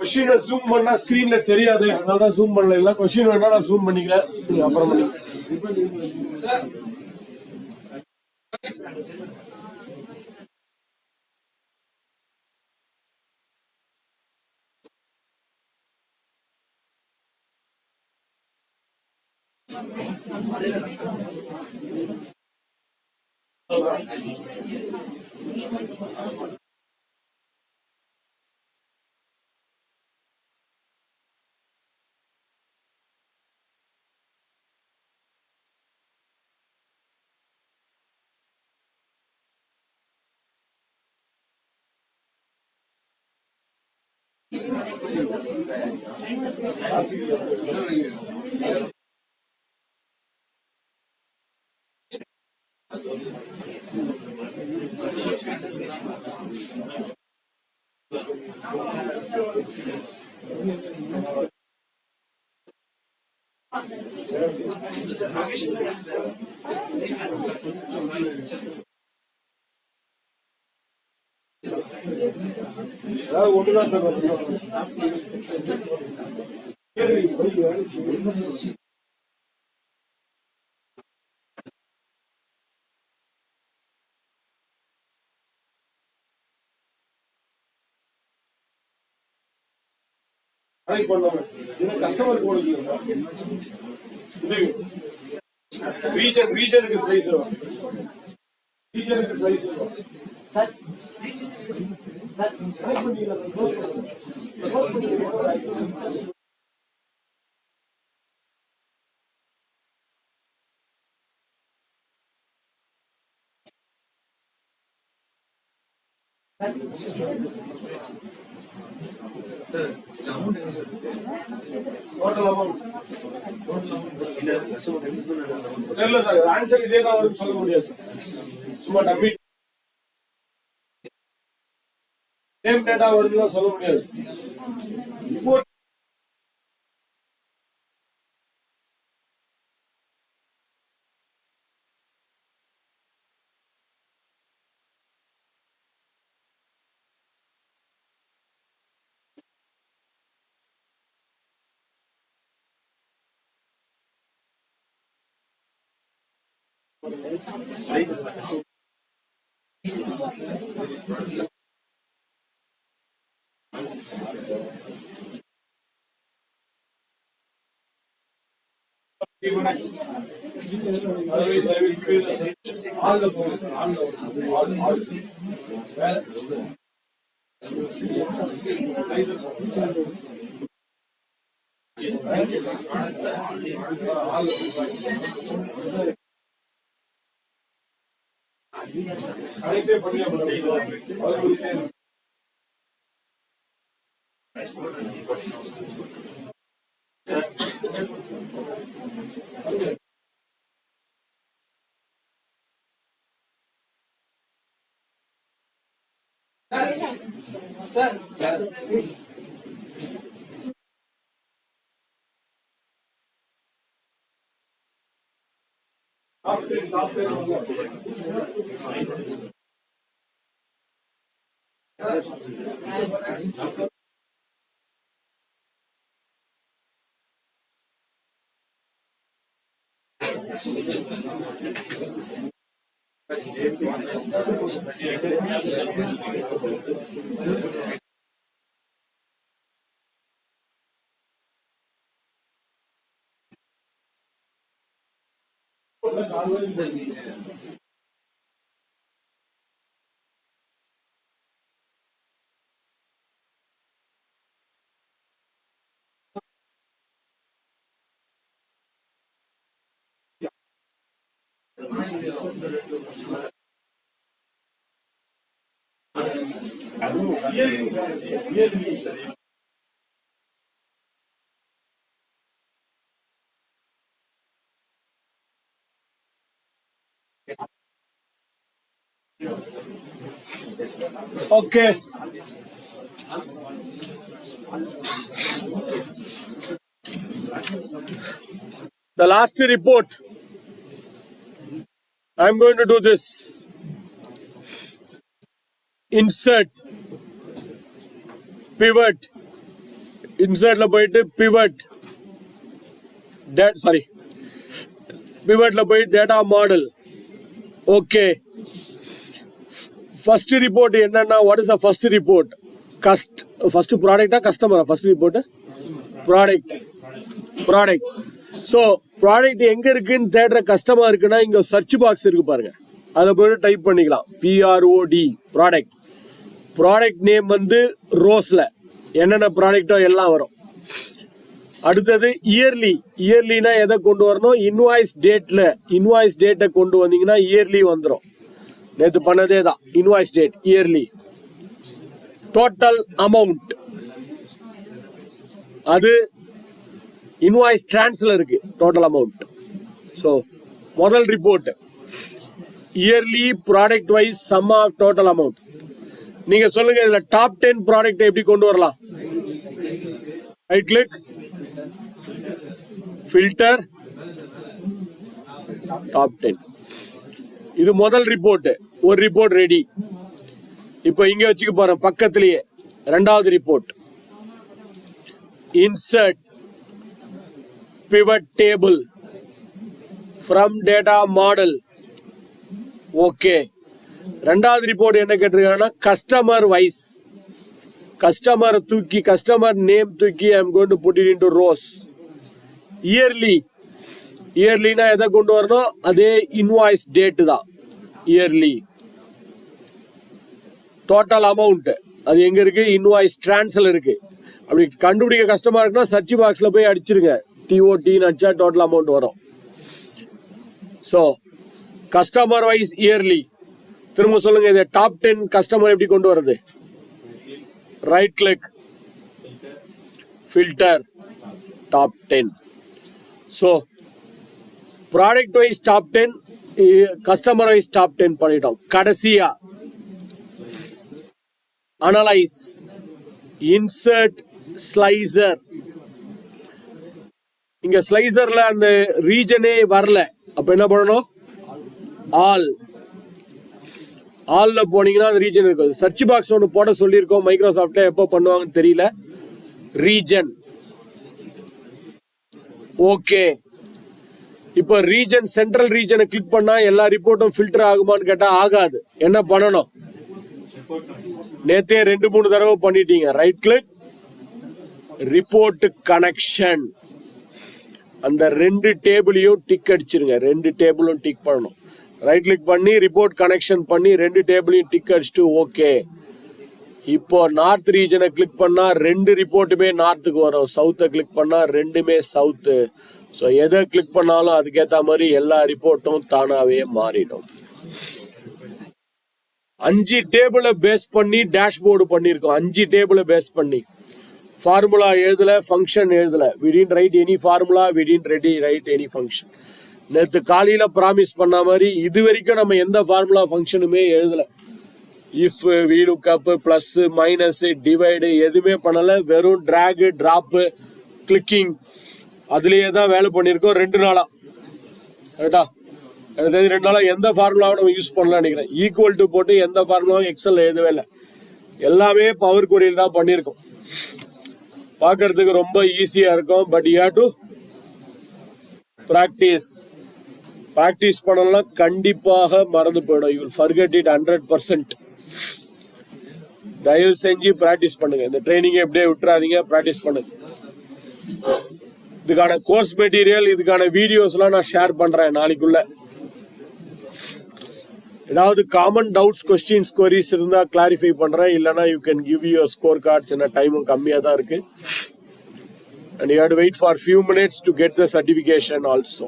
கொஸ்டினை ஜூம் பண்ணா ஸ்கிரீன்ல தெரியாது, அதனால ஜூம் பண்ணல. இல்ல கொஸ்டின் வேணா நான் ஜூம் பண்ணிக்கிறேன், அப்புறம் பண்ணி ஒண்ணுதான் சார் கஸ்டமருக்கு ரீஜனுக்கு சைஸ் ரீஜனுக்கு சைஸ் தெரியல சார் ஆன்சர் இதே தான் வரும்னு சொல்ல முடியாது சும்மா டம்மி சேம் டேட்டா வருதுன்னு சொல்ல முடியாது Otherwise, I will give you all the phone, all. Okay. The last report. I'm going to do this. Insert. Pivot. Insert la poitu pivot. Pivot la poitu data model. Okay. First report enna, what is the first report? First product or customer? First report product. So product எங்க இருக்குன்னு தேடுற கஷ்டமா இருக்குன்னா இங்க search box இருக்கு பாருங்க, அதில் போய் டைப் பண்ணிக்கலாம். PROD product. ப்ராடக்ட் நேம் வந்து ரோஸ்ல என்னென்ன ப்ராடக்டோ எல்லாம் வரும். அடுத்தது இயர்லி. இயர்லினா எதை கொண்டு வரணும்? இன்வாய்ஸ் டேட்டை கொண்டு வந்தீங்கன்னா இயர்லி வந்துடும். நேற்று பண்ணதே தான், invoice date yearly. Total amount அது இன்வாய்ஸ் டிரான்ஸ்ல இருக்கு டோட்டல் அமௌண்ட். ஸோ முதல் report yearly product wise sum of total amount. நீங்க சொல்லுங்க, இதுல டாப் 10 ப்ராடக்ட் எப்படி கொண்டு வரலாம்? Right click, filter, top 10. இது முதல் ரிப்போர்ட். ஒரு ரிப்போர்ட் ரெடி. இப்போ இங்க வச்சுக்க போறேன் பக்கத்திலேயே ரெண்டாவது report. Insert pivot table from data model. Okay. ரெண்டாவது ரிப்போர்ட் என்ன கேட்டிருக்காங்கன்னா கஸ்டமர் வைஸ். கஸ்டமர் தூக்கி, கஸ்டமர் நேம் தூக்கி I am going to put it into rows. Yearly. இயர்லினா எதை கொண்டு வரணும்? அதே இன்வாய்ஸ் டேட் தான் இயர்லி. டோட்டல் அமௌண்ட் அது எங்க இருக்கு? இன்வாய்ஸ் டிரான்ஸ்ல இருக்கு. அப்படி கண்டுபிடிக்க கஷ்டமா இருக்குன்னா சர்ச் பாக்ஸ்ல போய் அடிச்சிருங்க. TOTன்னு அடிச்சா டோட்டல் அமௌண்ட் வரும். So customer wise yearly. திரும்ப சொல்லுங்க, இது டாப் 10 கஸ்டமர் எப்படி கொண்டு வருது? Right click, filter, top 10. So product wise top 10, customer wise top 10 பண்ணிட்டோம். கடைசியா அனலைஸ், இன்சர்ட் ஸ்லைசர். இங்க ஸ்லைசர்ல அந்த ரீஜனே வரல, அப்ப என்ன பண்ணணும்? ஆல்ல போனீங்கன்னா அந்த ரீஜன் இருக்கும். சர்ச் பாக்ஸ் ஒன்று போட சொல்லியிருக்கோம் மைக்ரோசாஃப்ட்ல, எப்போ பண்ணுவாங்கன்னு தெரியல. ரீஜன். ஓகே. இப்போ ரீஜன், சென்ட்ரல் ரீஜனை கிளிக் பண்ணா எல்லா ரிப்போர்ட்டும் ஃபில்டர் ஆகுமான்னு கேட்டா ஆகாது. என்ன பண்ணணும்? நேத்தே 2-3 தடவை பண்ணிட்டீங்க. Right click, report connection. அந்த 2 டேபிளையும் டிக் அடிச்சிருங்க. 2 டேபிளும் டிக் பண்ணணும். ரைட் கிளிக் பண்ணி ரிப்போர்ட் கனெக்ஷன் பண்ணி 2 டேபிளையும் டிக் அடிச்சுட்டு ஓகே. இப்போ நார்த் ரீஜனை கிளிக் பண்ணா 2 ரிப்போர்ட்டுமே நார்த்துக்கு வரும். சவுத்தை கிளிக் பண்ணா 2மே சவுத்து. ஸோ எதை கிளிக் பண்ணாலும் அதுக்கேற்ற மாதிரி எல்லா ரிப்போர்ட்டும் தானாவே மாறிடும். 5 டேபிளை பேஸ் பண்ணி டேஷ்போர்டு பண்ணியிருக்கோம். 5 டேபிளை பேஸ் பண்ணி ஃபார்முலா எழுதல, ஃபங்க்ஷன் எழுதல. we didn't write any formula, we didn't write any function. நேற்று காலையில் ப்ராமிஸ் பண்ண மாதிரி இது வரைக்கும் நம்ம எந்த ஃபார்முலா ஃபங்க்ஷனுமே எழுதல. If, VLOOKUP, plus, minus, divide எதுவுமே பண்ணலை. வெறும் ட்ராகு, ட்ராப்பு, கிளிக்கிங் அதுலேயே தான் வேலை பண்ணியிருக்கோம் 2 நாளாக. கரெக்டா? எனக்கு 2 நாளாக எந்த ஃபார்முலாவும் நம்ம யூஸ் பண்ணலாம்னு நினைக்கிறேன். ஈக்குவல் டு போட்டு எந்த ஃபார்முலாவும் எக்ஸலில் எழுதவே இல்லை. எல்லாமே பவர் கொரியில் தான் பண்ணியிருக்கோம். பார்க்கறதுக்கு ரொம்ப ஈஸியா இருக்கும். But you have to practice பண்ணலாம். கண்டிப்பாக மறந்து போயிடும். You will forget it 100%. தயவு செஞ்சு ப்ராக்டிஸ் பண்ணுங்க. இந்த ட்ரைனிங்கை எப்படியே விட்டுறாதீங்க, ப்ராக்டிஸ் பண்ணுங்க. இதுக்கான கோர்ஸ் மெட்டீரியல், இதுக்கான வீடியோஸ்லாம் நான் ஷேர் பண்றேன் நாளைக்குள்ள. ஏதாவது காமன் டவுட்ஸ், கொஸ்டின்ஸ், குவரிஸ் இருந்தால் கிளாரிஃபை பண்ணுறேன். இல்லைனா you can give your score cards. என்ன டைமும் கம்மியாக தான் இருக்குது. And you have to wait for a few minutes to get the certification also.